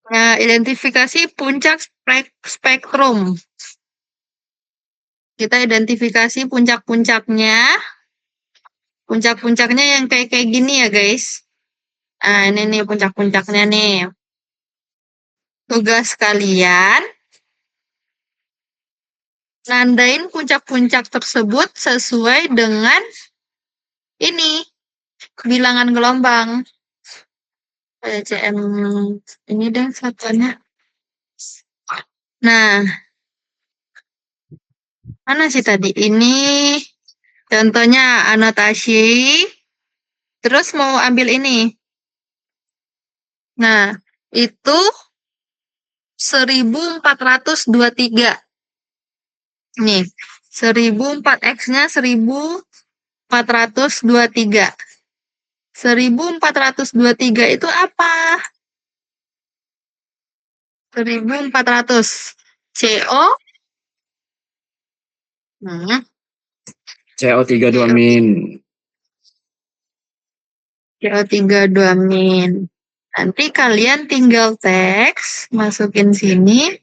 S1: nah, identifikasi puncak spektrum. Kita identifikasi puncak-puncaknya. Puncak-puncaknya yang kayak gini ya, guys. Nah, ini nih puncak-puncaknya nih. Tugas kalian, nandain puncak-puncak tersebut sesuai dengan ini, bilangan gelombang. CM ini deh satunya. Nah, mana sih tadi? Ini contohnya anotasi. Terus mau ambil ini. Nah, itu 1423. Nih, 1004X-nya 1423. 1423 itu apa? 1400. CO.
S2: CO32 min.
S1: CO32 min. Nanti kalian tinggal teks, masukin sini.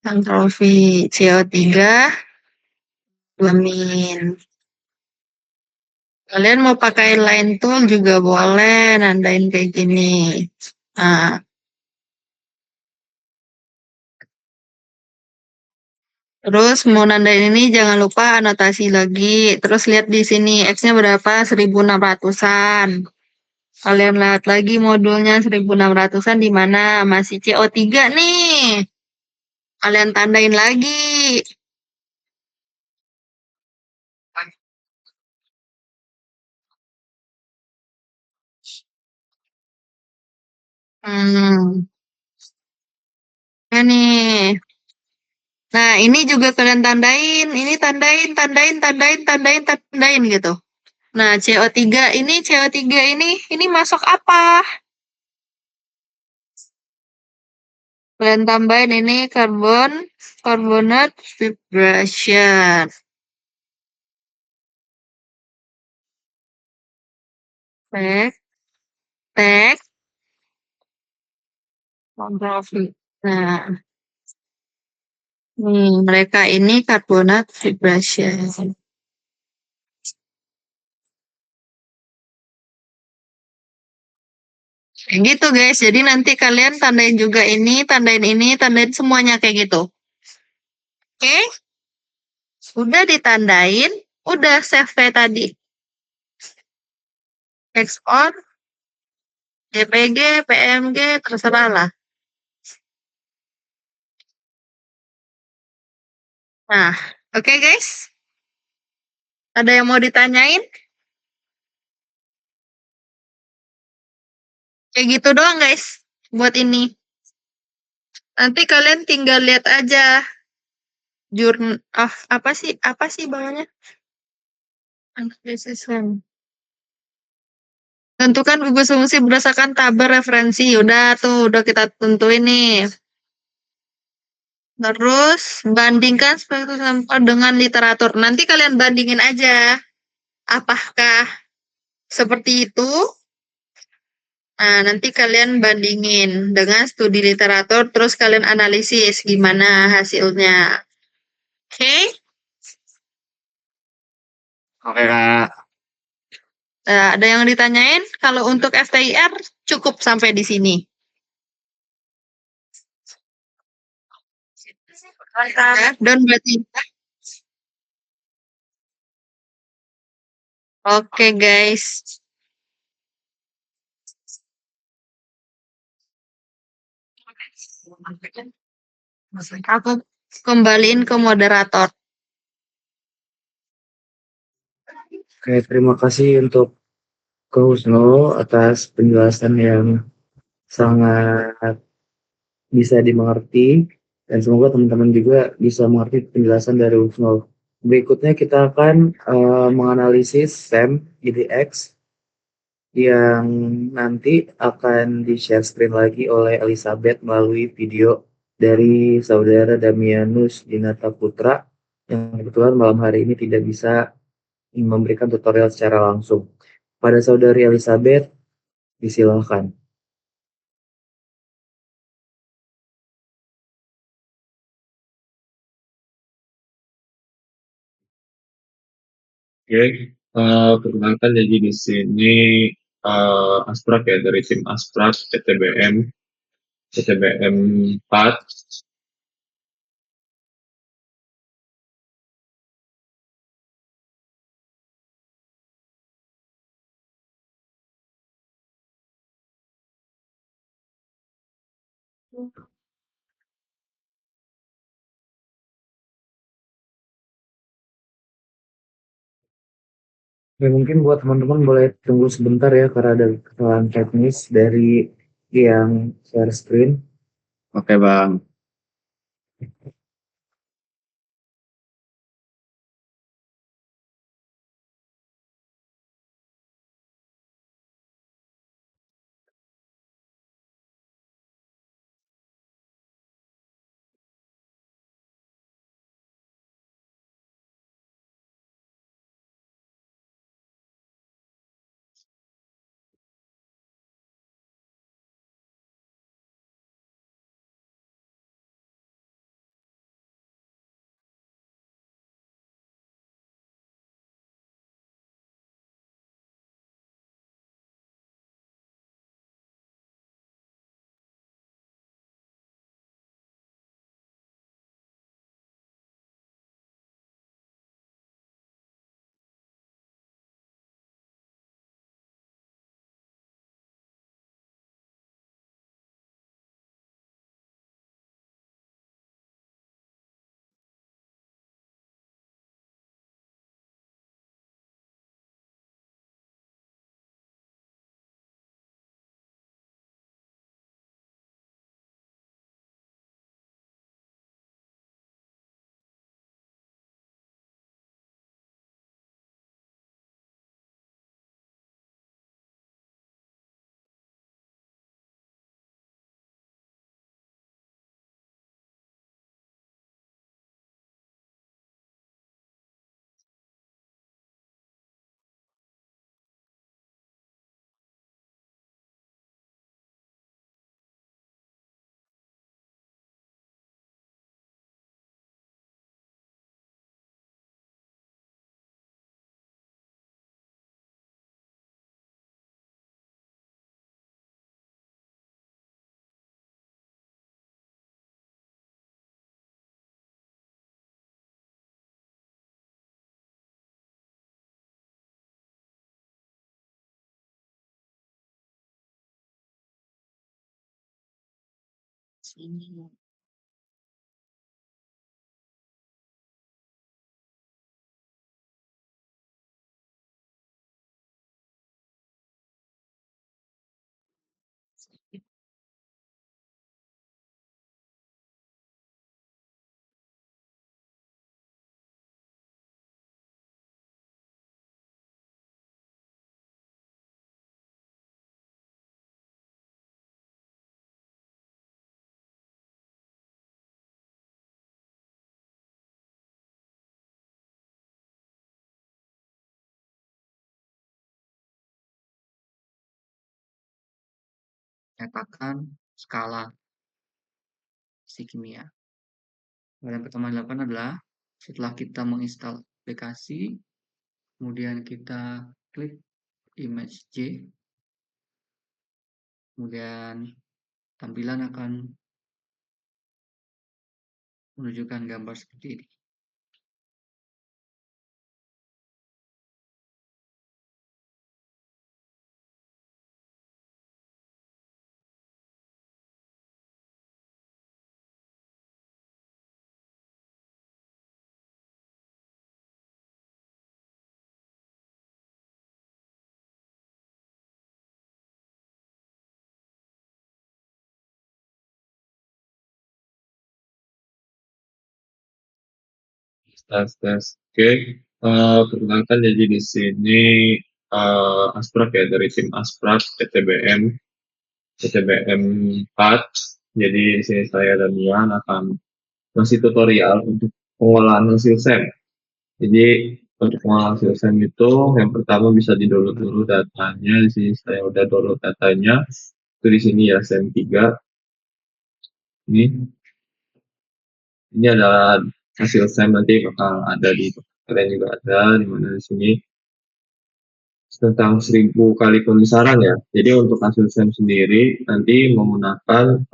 S1: Ctrl V, CO3 2 min. Kalian mau pakai line tool juga boleh, nandain kayak gini. Nah, terus mau nandain ini jangan lupa anotasi lagi. Terus lihat di sini X-nya berapa? 1600-an. Kalian lihat lagi modulnya 1600-an di mana masih CO3 nih. Kalian tandain lagi. Hmm. Nih. Nah, ini juga kalian tandain. Ini tandain gitu. Nah, CO3 ini masuk apa? Kalian tambahin ini carbonate vibration. Tek, tek, kontrol V. Nah, mereka ini carbonate vibration. Kayak gitu guys, jadi nanti kalian tandain juga ini, tandain semuanya kayak gitu. Oke? Udah ditandain, udah save kayak tadi. Export, JPG, PMG, terserah lah. Nah, oke guys. Ada yang mau ditanyain? Kayak gitu doang guys, buat ini. Nanti kalian tinggal lihat aja apa sih bawahnya? Tentukan gugus fungsi berdasarkan tabel referensi. Udah kita tentuin nih. Terus bandingkan spektrum sampel dengan literatur. Nanti kalian bandingin aja. Apakah seperti itu? Nah, nanti kalian bandingin dengan studi literatur, terus kalian analisis gimana hasilnya. Oke?
S2: Oke Kak.
S1: Ada yang ditanyain? Kalau untuk FTIR cukup sampai di sini. Ya, dan berarti. Oke guys. Aku kembaliin ke moderator.
S2: Oke, terima kasih untuk Ko Husno atas penjelasan yang sangat bisa dimengerti dan semoga teman-teman juga bisa mengerti penjelasan dari Husno. Berikutnya kita akan menganalisis SEM IDX yang nanti akan di-share screen lagi oleh Elizabeth melalui video dari saudara Damianus Dinata Putra yang kebetulan malam hari ini tidak bisa memberikan tutorial secara langsung. Pada saudari Elizabeth, disilahkan.
S4: Oke, perkenalkan jadi di sini Astrak ya dari tim Astrak PTBM 4.
S2: Ya, mungkin buat teman-teman boleh tunggu sebentar ya karena ada kesalahan teknis dari yang share screen.
S4: Oke Bang.
S3: ini.
S5: Nyatakan skala fisik kimia. Yang pertama dilakukan adalah setelah kita menginstal aplikasi, kemudian kita klik image J, kemudian tampilan akan menunjukkan gambar seperti ini.
S4: Tes. Oke. Perkenalkan, jadi di sini Asprak ya, dari tim Asprak PTBM 4. Jadi di sini saya dan Ian akan ngasih tutorial untuk pengolahan hasil SEM. Jadi untuk pengolahan hasil SEM itu yang pertama bisa di-download dulu datanya. Di sini saya udah download datanya. Itu di sini ya SEM 3. Ini adalah hasil SEM, nanti bakal ada di kalian juga ada di mana di sini tentang 1000 kali pembesaran ya. Jadi untuk hasil SEM sendiri nanti menggunakan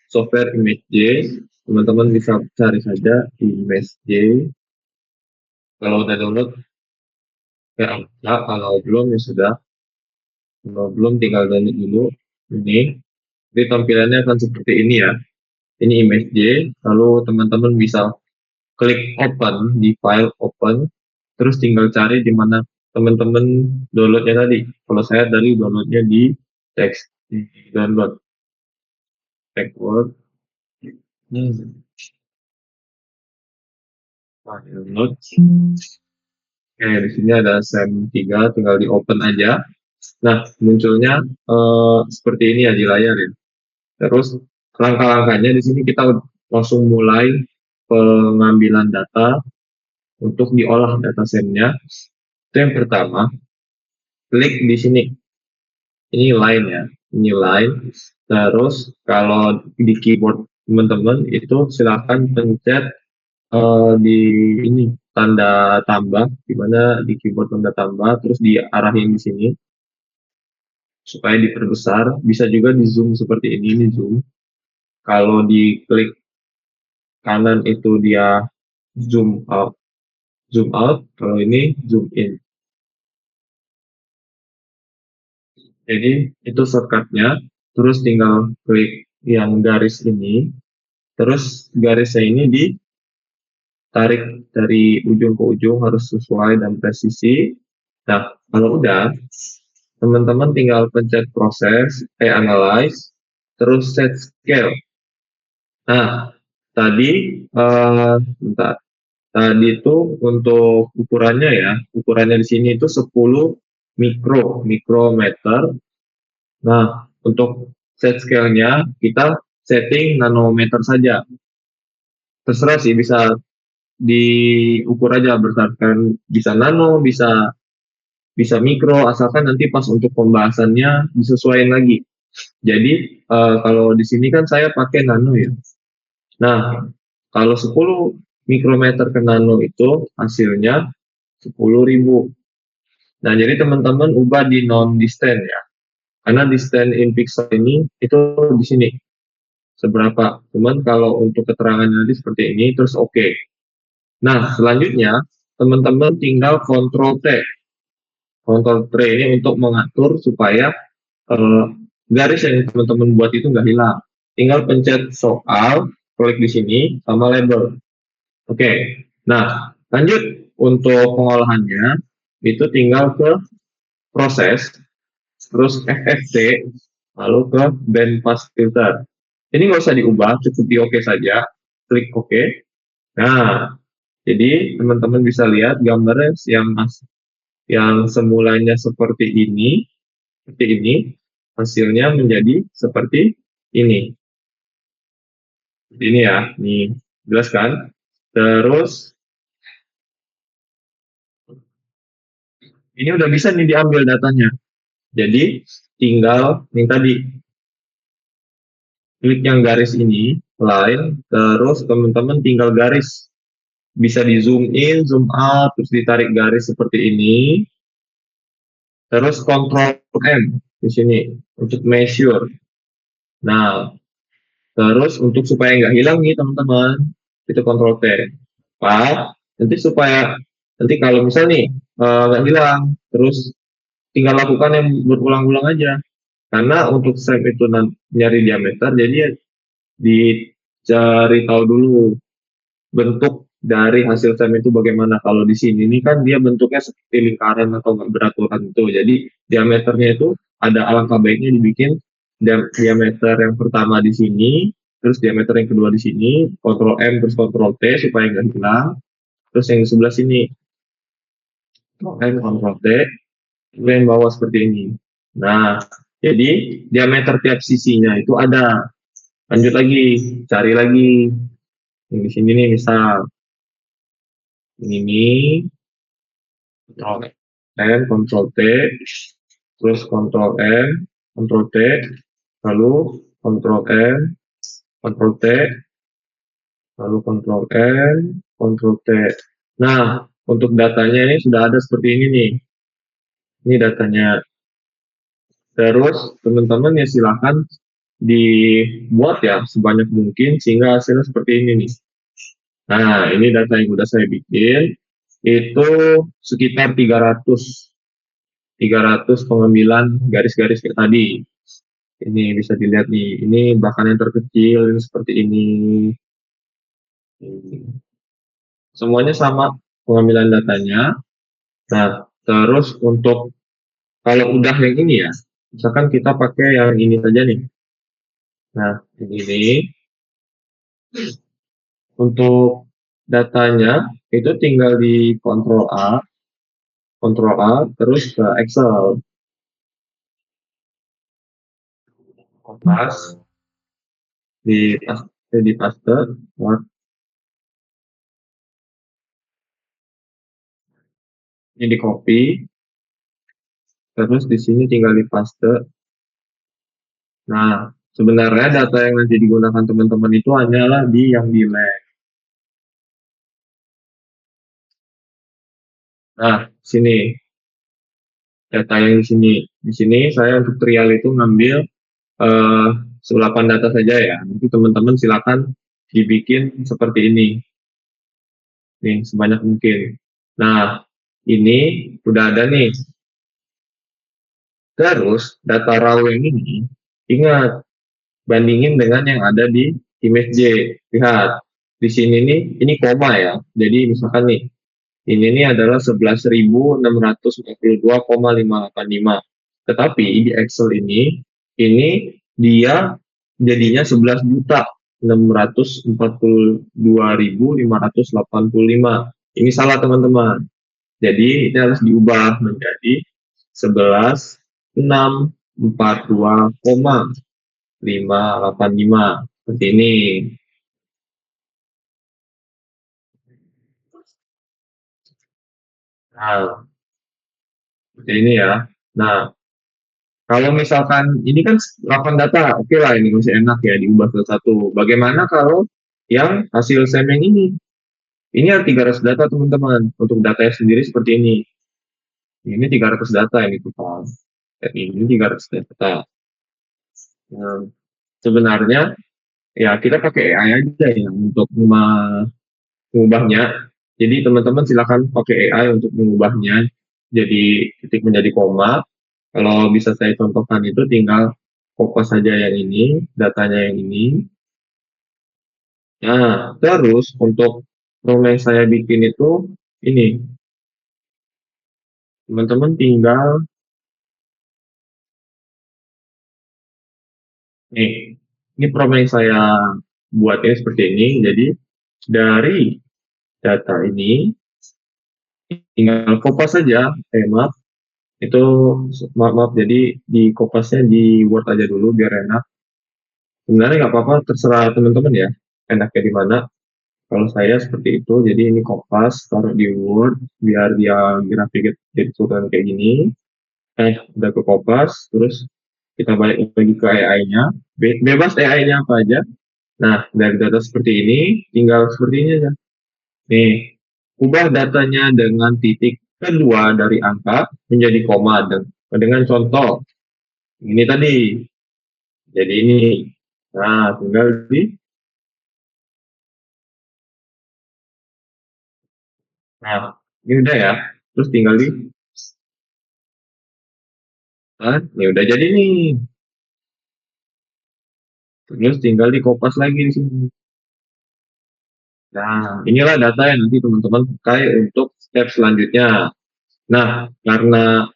S4: software ImageJ. Teman-teman bisa cari saja ImageJ. Kalau udah download ya enggak, kalau belum ya sudah. Kalau belum tinggal download dulu ini. Jadi tampilannya akan seperti ini ya. Ini ImageJ, lalu teman-teman bisa klik open di file open, terus tinggal cari di mana teman-teman downloadnya tadi. Kalau saya dari downloadnya di text di download backward. Download. Oke, di sini ada SEM 3, tinggal di open aja. Nah, munculnya seperti ini ya di layar ya. Terus langkah-langkahnya di sini kita langsung mulai pengambilan data untuk diolah data SEM-nya. Itu yang pertama, klik di sini. Ini line ya, ini line. Terus kalau di keyboard teman-teman itu silakan pencet di ini tanda tambah, di mana di keyboard tanda tambah, terus diarahin di sini supaya diperbesar. Bisa juga di zoom seperti ini zoom. Kalau diklik kanan itu dia zoom out. Kalau ini zoom in. Jadi itu shortcutnya. Terus tinggal klik yang garis ini. Terus garisnya ini ditarik dari ujung ke ujung, harus sesuai dan presisi. Nah, kalau udah, teman-teman tinggal pencet proses, analyze, terus set scale. Nah, tadi, bentar. Tadi itu untuk ukurannya ya, ukurannya di sini itu 10 mikrometer. Nah, untuk set scale-nya kita setting nanometer saja. Terserah sih, bisa diukur aja berdasarkan bisa nano, bisa mikro, asalkan nanti pas untuk pembahasannya disesuaikan lagi. Jadi kalau di sini kan saya pakai nano ya. Nah, kalau 10 mikrometer ke nano itu hasilnya 10.000. Nah, jadi teman-teman ubah di non-distant ya. Karena distant in pixel ini itu di sini seberapa. Cuman kalau untuk keterangannya nanti seperti ini, terus oke. Nah, selanjutnya teman-teman tinggal Ctrl T. Ctrl T ini untuk mengatur supaya garis yang teman-teman buat itu nggak hilang. tinggal pencet soal, klik di sini, sama label. Oke, nah lanjut untuk pengolahannya, itu tinggal ke proses, terus FFT, lalu ke band pass filter. Ini nggak usah diubah, cukup di OK saja, klik OK. Nah, jadi teman-teman bisa lihat gambarnya yang semulanya seperti ini, hasilnya menjadi seperti ini. Ini ya, nih jelas kan? Terus ini udah bisa nih diambil datanya. Jadi tinggal yang tadi klik yang garis ini, line, terus teman-teman tinggal garis. Bisa di zoom in, zoom out, terus ditarik garis seperti ini. Terus Ctrl M di sini untuk measure. Nah, terus untuk supaya nggak hilang nih teman-teman, itu Ctrl T. Pak, nanti kalau misal nih nggak hilang, terus tinggal lakukan yang berulang-ulang aja. Karena untuk step itu nyari diameter, jadi dicari tahu dulu bentuk dari hasil SEM itu bagaimana. Kalau di sini ini kan dia bentuknya seperti lingkaran atau nggak beraturan itu. Jadi diameternya itu ada alangkah baiknya dibikin diameter yang pertama di sini, terus diameter yang kedua di sini, Ctrl M terus Ctrl T supaya nggak hilang. Terus yang di sebelah sini, Ctrl M, Ctrl T, yang bawah seperti ini. Nah, jadi diameter tiap sisinya itu ada. Lanjut lagi, cari lagi. Yang di sini nih misal ini Ctrl M, Ctrl T, terus Ctrl M, Ctrl T, lalu Ctrl M, Ctrl T, lalu Ctrl M, Ctrl T. Nah, untuk datanya ini sudah ada seperti ini nih. Ini datanya. Terus teman-teman ya silahkan dibuat ya sebanyak mungkin sehingga hasilnya seperti ini nih. Nah, ini data yang sudah saya bikin. Itu sekitar 300 pengambilan garis-garis kayak tadi. Ini bisa dilihat nih, ini bahkan yang terkecil ini seperti ini. Semuanya sama pengambilan datanya. Nah, terus untuk kalau udah yang ini ya, misalkan kita pakai yang ini saja nih. Nah, ini untuk datanya itu tinggal di Ctrl A, terus ke Excel. Kompas, di paste, ini di copy, terus di sini tinggal di paste. Nah, sebenarnya data yang nanti digunakan teman-teman itu hanyalah di yang di lab. Nah, sini data yang di sini. Di sini saya untuk trial itu ngambil 8 data saja ya. Nanti teman-teman silakan dibikin seperti ini. Nih, sebanyak mungkin. Nah, ini udah ada nih. Terus data raw yang ini, ingat bandingin dengan yang ada di image J. Lihat, di sini nih, ini koma ya. Jadi misalkan nih, ini nih adalah 11.642,585. Tetapi di Excel ini dia jadinya 11.642.585. Ini salah teman-teman. Jadi ini harus diubah menjadi 11.642,585 seperti ini. Nah, seperti ini ya. Nah, kalau misalkan ini kan 8 data, oke lah ini masih enak ya diubah ke satu. Bagaimana kalau yang hasil SEM yang ini? Ini ada 300 data teman-teman. Untuk datanya sendiri seperti ini. Ini 300 data ini total. Dan ini 300 data. Nah, sebenarnya ya kita pakai AI aja ya untuk mengubahnya. Jadi teman-teman silakan pakai AI untuk mengubahnya jadi titik menjadi koma. Kalau bisa saya contohkan itu tinggal kopas saja yang ini, datanya yang ini. Nah, terus untuk form yang saya bikin itu ini. Teman-teman tinggal nih, ini form yang saya buat ini seperti ini. Jadi dari data ini tinggal kopas saja. Maaf, itu maaf, jadi di kopasnya di Word aja dulu biar enak. Sebenarnya nggak apa-apa, terserah teman-teman ya, enaknya di mana. Kalau saya seperti itu, jadi ini kopas, taruh di Word, biar dia grafiknya jadi tulisan kayak gini. Udah ke kopas, terus kita balik lagi ke AI-nya. Bebas AI-nya apa aja. Nah, dari data seperti ini, tinggal seperti ini aja. Nih, ubah datanya dengan titik kedua dari angka menjadi koma dengan contoh. Ini tadi. Jadi ini. Nah, tinggal di. Nah, ini udah ya. Terus tinggal di. Nah, ini udah jadi nih. Terus tinggal di kopas lagi di sini. Nah, inilah data yang nanti teman-teman pakai untuk step selanjutnya. Nah, karena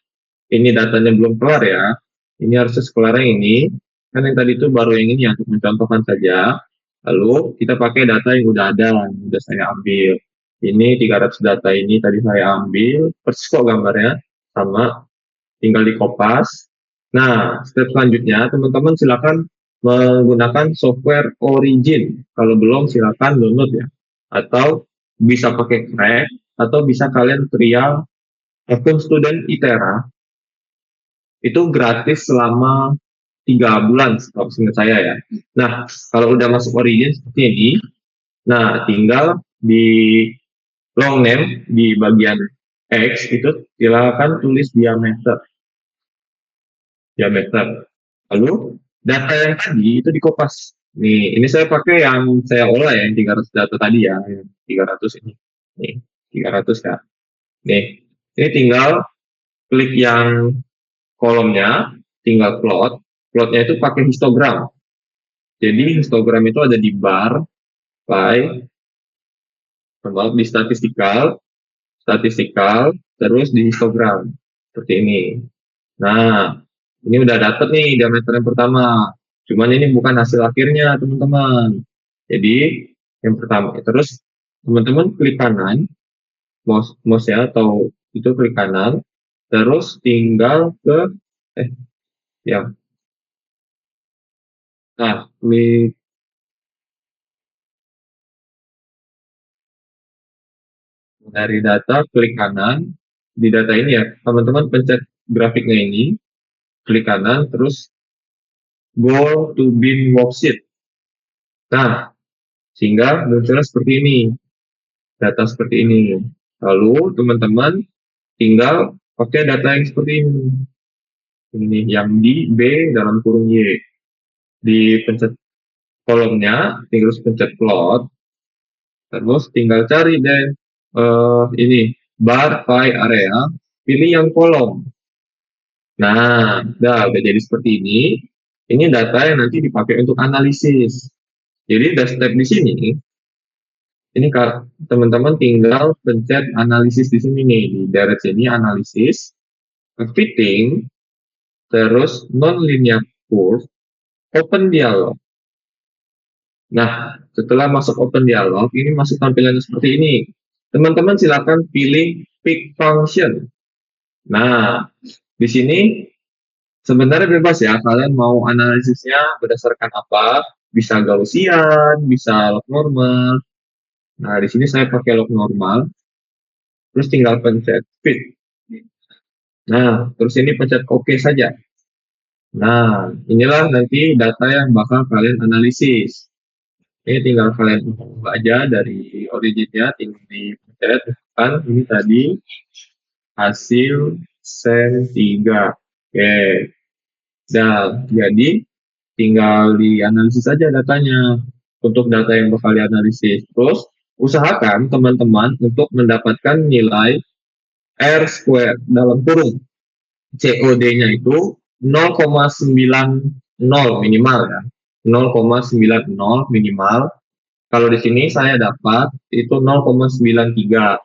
S4: ini datanya belum kelar ya, ini harusnya sekelar yang ini. Kan yang tadi itu baru yang ini ya, untuk mencontohkan saja. Lalu kita pakai data yang udah ada, yang udah saya ambil. Ini 300 data ini tadi saya ambil, persis kok gambarnya, sama, tinggal di kopas. Nah, step selanjutnya teman-teman silakan menggunakan software Origin. Kalau belum silakan download ya. Atau bisa pakai Crack, atau bisa kalian trial akun student ITERA. Itu gratis selama 3 bulan, kalau seingat saya ya. Nah, kalau udah masuk Origin seperti ini, nah tinggal di long name di bagian X itu silakan tulis diameter. Lalu data yang tadi itu dikopas. Nih, ini saya pakai yang saya olah ya, yang 300 data tadi ya, yang 300 ini. Nih, 300 ya. Nih, ini tinggal klik yang kolomnya, tinggal plot. Plotnya itu pakai histogram. Jadi histogram itu ada di bar, by, di statistikal, terus di histogram. Seperti ini. Nah, ini udah dapet nih diameter yang pertama. Cuman ini bukan hasil akhirnya, teman-teman. Jadi, yang pertama, terus teman-teman klik kanan, mouse ya, atau itu klik kanan, terus tinggal ke, ya. Nah, klik dari data, klik kanan, di data ini ya, teman-teman pencet grafiknya ini, klik kanan, terus go to bin worksheet. Nah, sehingga munculnya seperti ini, data seperti ini. Lalu teman-teman tinggal pakai data yang seperti ini. Ini yang di B dalam kurung Y. Di pencet kolomnya, tinggal pencet plot, terus tinggal cari deh ini bar by area, pilih yang kolom. Nah, udah jadi seperti ini. Ini data yang nanti dipakai untuk analisis. Jadi udah step di sini. Ini teman-teman tinggal pencet analisis di sini nih, di deret sini analisis, fitting, terus non-linear curve, open dialog. Nah, setelah masuk open dialog, ini masuk tampilan seperti ini. Teman-teman silakan pilih pick function. Nah, di sini sebenarnya bebas ya, kalian mau analisisnya berdasarkan apa, bisa Gaussian, bisa log normal. Nah, di sini saya pakai log normal, terus tinggal pencet fit. Nah, terus ini pencet OK saja. Nah, inilah nanti data yang bakal kalian analisis. Ini tinggal kalian ubah aja dari originnya, tinggal dipencet. Kan ini tadi hasil sen 3. Oke. Dan jadi tinggal dianalisis saja datanya untuk data yang bakal dianalisis. Terus usahakan teman-teman untuk mendapatkan nilai R square dalam kurung COD-nya itu 0,9 0 minimal ya. 0,90 minimal. Kalau di sini saya dapat itu 0,93.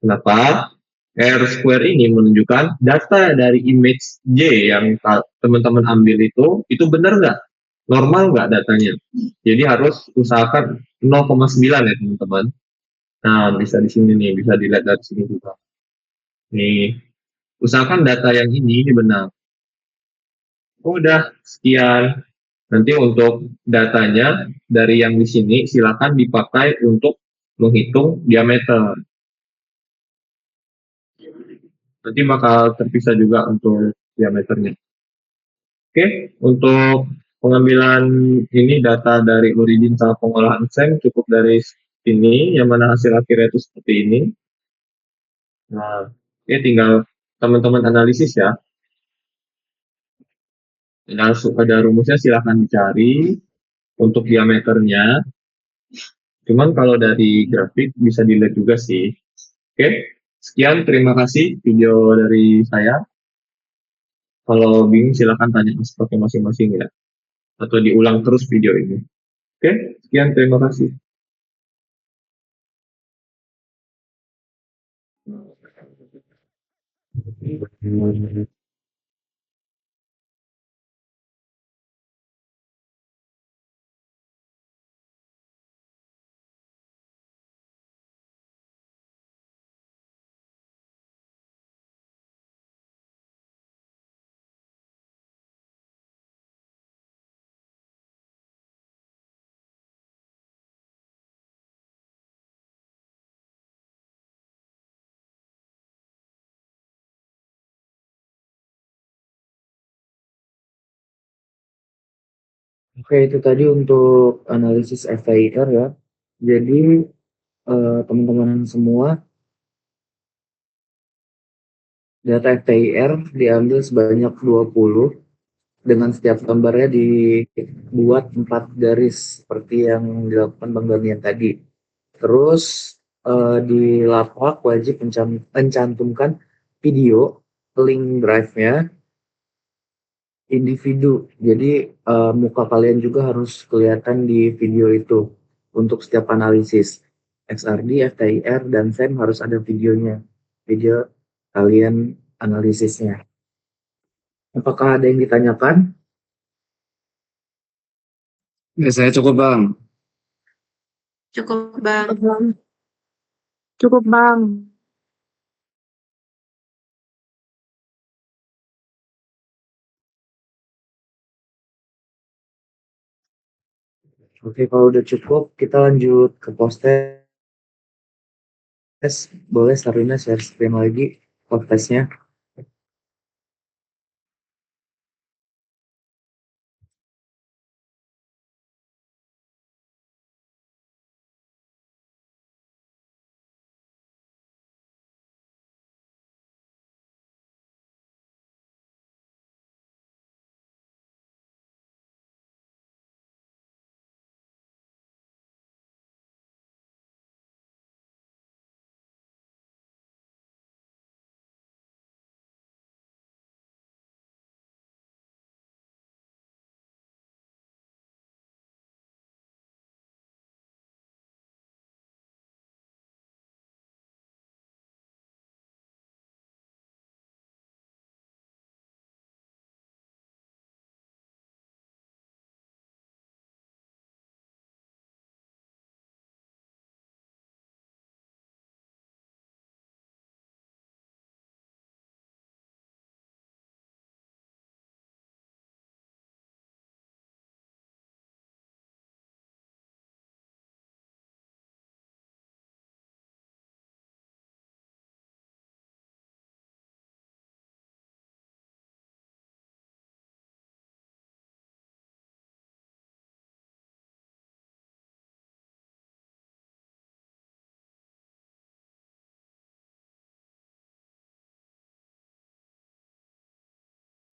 S4: Kenapa? R square ini menunjukkan data dari image J yang teman-teman ambil itu benar nggak? Normal nggak datanya? Jadi harus usahakan 0,9 ya teman-teman. Nah, bisa di sini nih, bisa dilihat dari sini juga. Nih, usahakan data yang ini benar. Udah, sekian. Nanti untuk datanya dari yang di sini silakan dipakai untuk menghitung diameter. Nanti bakal terpisah juga untuk diameternya. Oke, untuk pengambilan ini data dari origin sama pengolahan SEM cukup dari ini, yang mana hasil akhirnya itu seperti ini. Nah, ini tinggal teman-teman analisis ya. Langsung ada rumusnya silahkan dicari untuk diameternya. Cuman kalau dari grafik bisa dilihat juga sih. Oke, sekian terima kasih video dari saya. Kalau bingung silahkan tanya pakai masing-masing ya. Atau diulang terus video ini. Oke, sekian terima kasih.
S2: Oke, itu tadi untuk analisis FTIR ya. Jadi teman-teman semua, data FTIR diambil sebanyak 20 dengan setiap gambarnya dibuat 4 garis seperti yang dilakukan Bang Damian tadi. Terus di lapak wajib mencantumkan video link drive-nya individu. Jadi muka kalian juga harus kelihatan di video itu untuk setiap analisis. XRD, FTIR, dan SEM harus ada videonya. Video kalian analisisnya. Apakah ada yang ditanyakan?
S5: Ya, saya cukup Bang.
S3: Cukup Bang.
S1: Cukup, Bang.
S2: Oke, kalau udah cukup, kita lanjut ke post test. Boleh Sarina share screen lagi post testnya.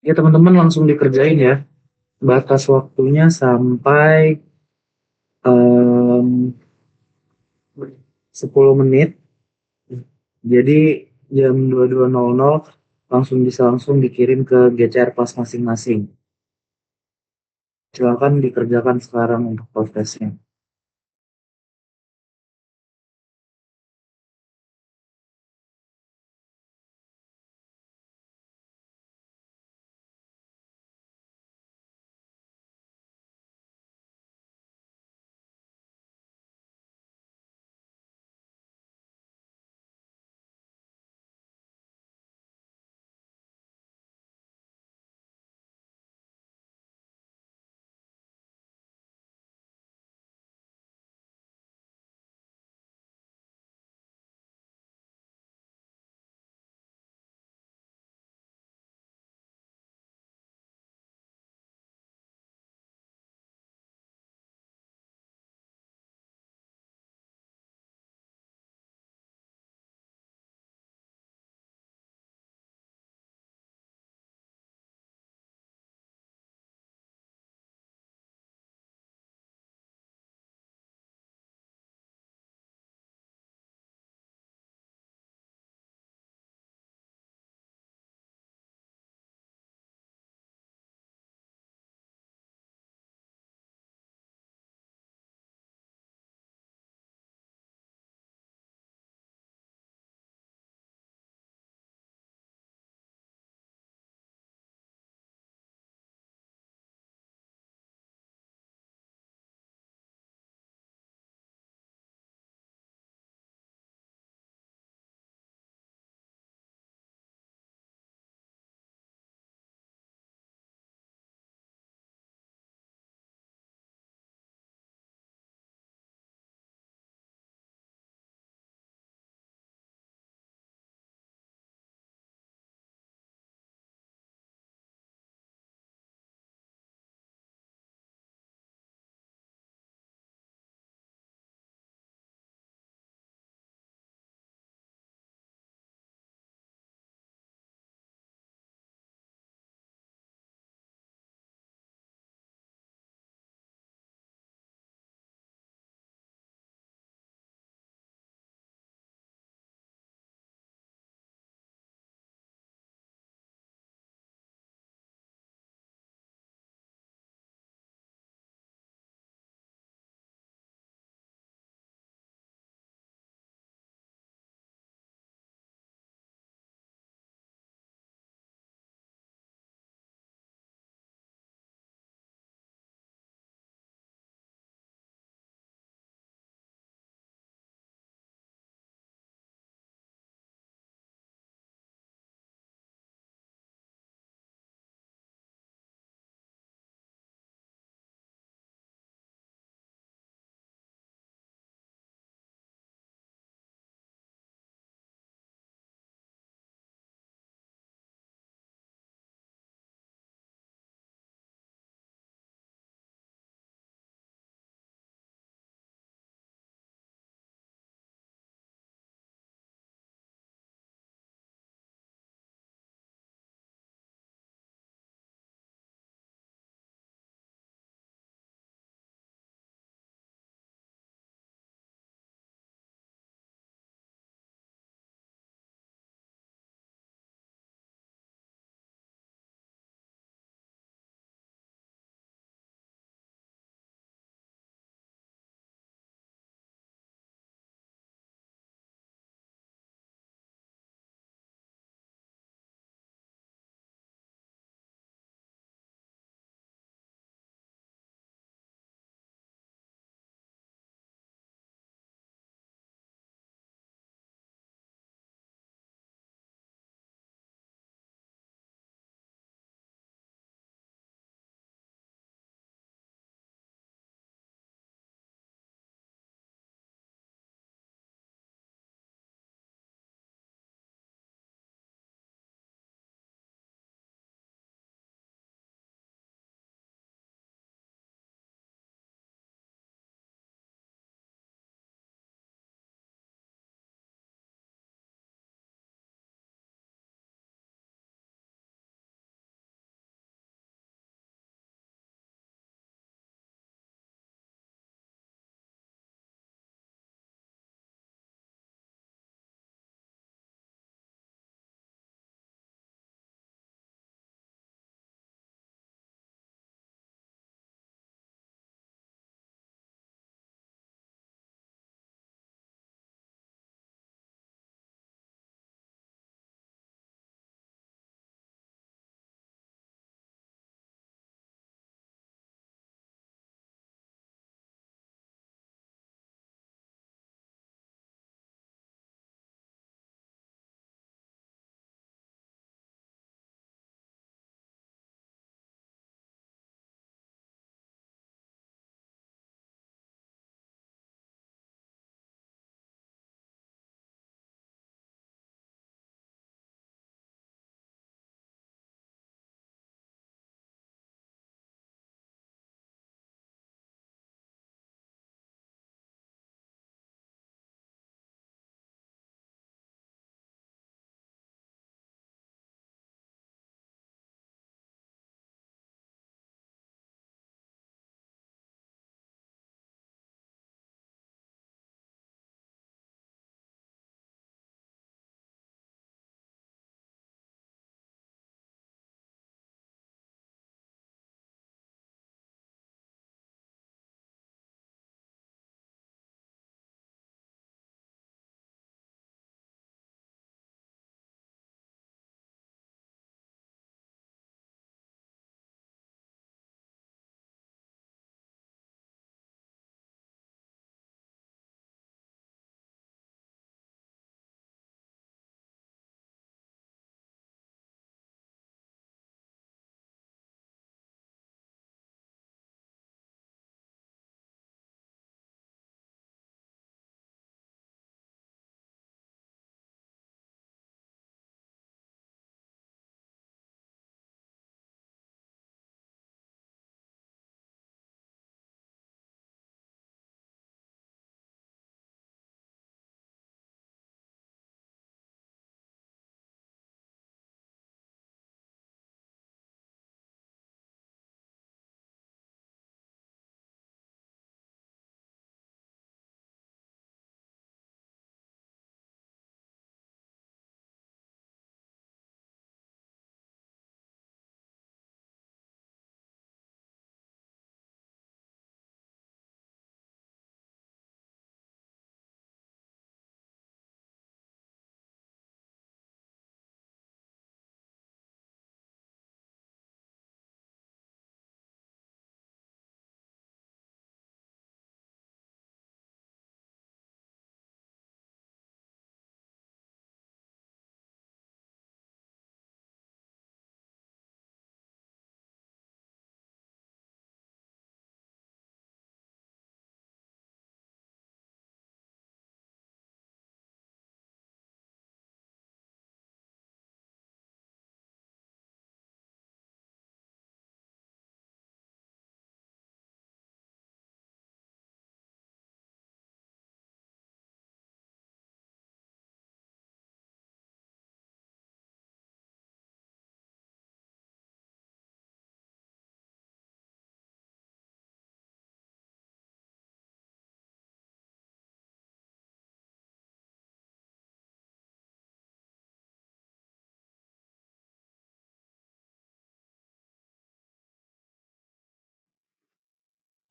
S2: Ya teman-teman langsung dikerjain ya. Batas waktunya sampai 10 menit. Jadi jam 22.00 langsung dikirim ke GCR pas masing-masing. silakan dikerjakan sekarang untuk prosesnya.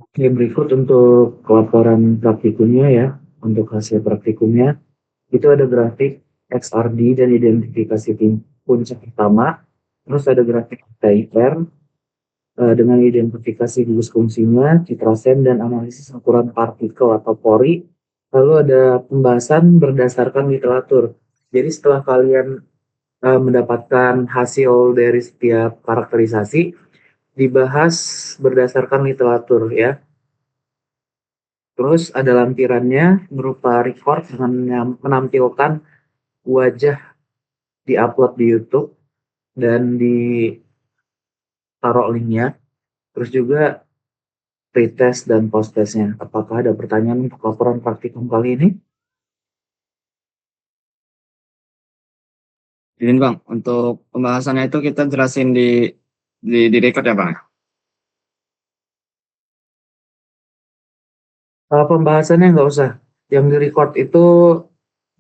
S2: Oke, berikut untuk laporan praktikumnya ya. Untuk hasil praktikumnya, itu ada grafik XRD dan identifikasi puncak pertama. Terus ada grafik TIR dengan identifikasi gugus fungsinya, citrasen, dan analisis ukuran partikel atau pori. Lalu ada pembahasan berdasarkan literatur. Jadi setelah kalian mendapatkan hasil dari setiap karakterisasi, dibahas berdasarkan literatur ya. Terus ada lampirannya berupa record dengan menampilkan wajah di-upload di YouTube dan ditaruh linknya. Terus juga pretest dan post-testnya. Apakah ada pertanyaan untuk laporan praktikum kali ini?
S5: Ini Bang, untuk pembahasannya itu kita jelasin di record ya Bang.
S2: Pembahasannya nggak usah. Yang di-record itu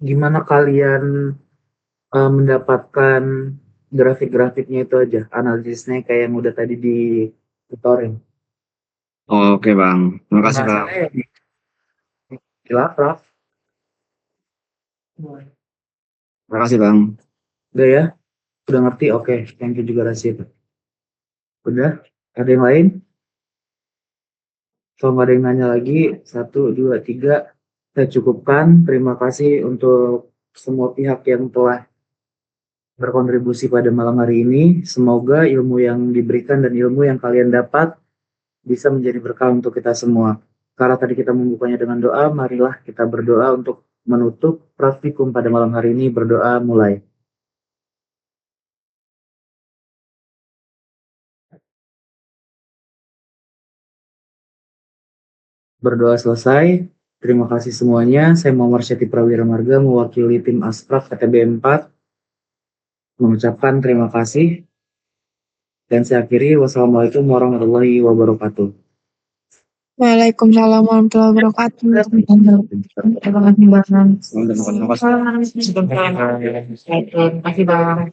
S2: gimana kalian mendapatkan grafik-grafiknya itu aja. Analisisnya kayak yang udah tadi di tutorial.
S5: Oke Bang, terima kasih Bang.
S2: Pembahasannya ya di laptop.
S5: Terima kasih Bang.
S2: Udah ya? Udah ngerti? Oke. Thank you juga Rasid. Udah? Ada yang lain? Kalau nggak ada yang nanya lagi, 1, 2, 3, saya cukupkan. Terima kasih untuk semua pihak yang telah berkontribusi pada malam hari ini. Semoga ilmu yang diberikan dan ilmu yang kalian dapat bisa menjadi berkah untuk kita semua. Karena tadi kita membukanya dengan doa, marilah kita berdoa untuk menutup praktikum pada malam hari ini. Berdoa mulai. Berdoa selesai. Terima kasih semuanya. Saya Muhammad Syati Prawira Marga mewakili tim Aspraf KTB 4 mengucapkan terima kasih. Dan saya akhiri. Wassalamualaikum warahmatullahi wabarakatuh.
S3: Waalaikumsalam warahmatullahi wabarakatuh.
S5: Terima kasih Bang.
S3: Terima kasih Bang.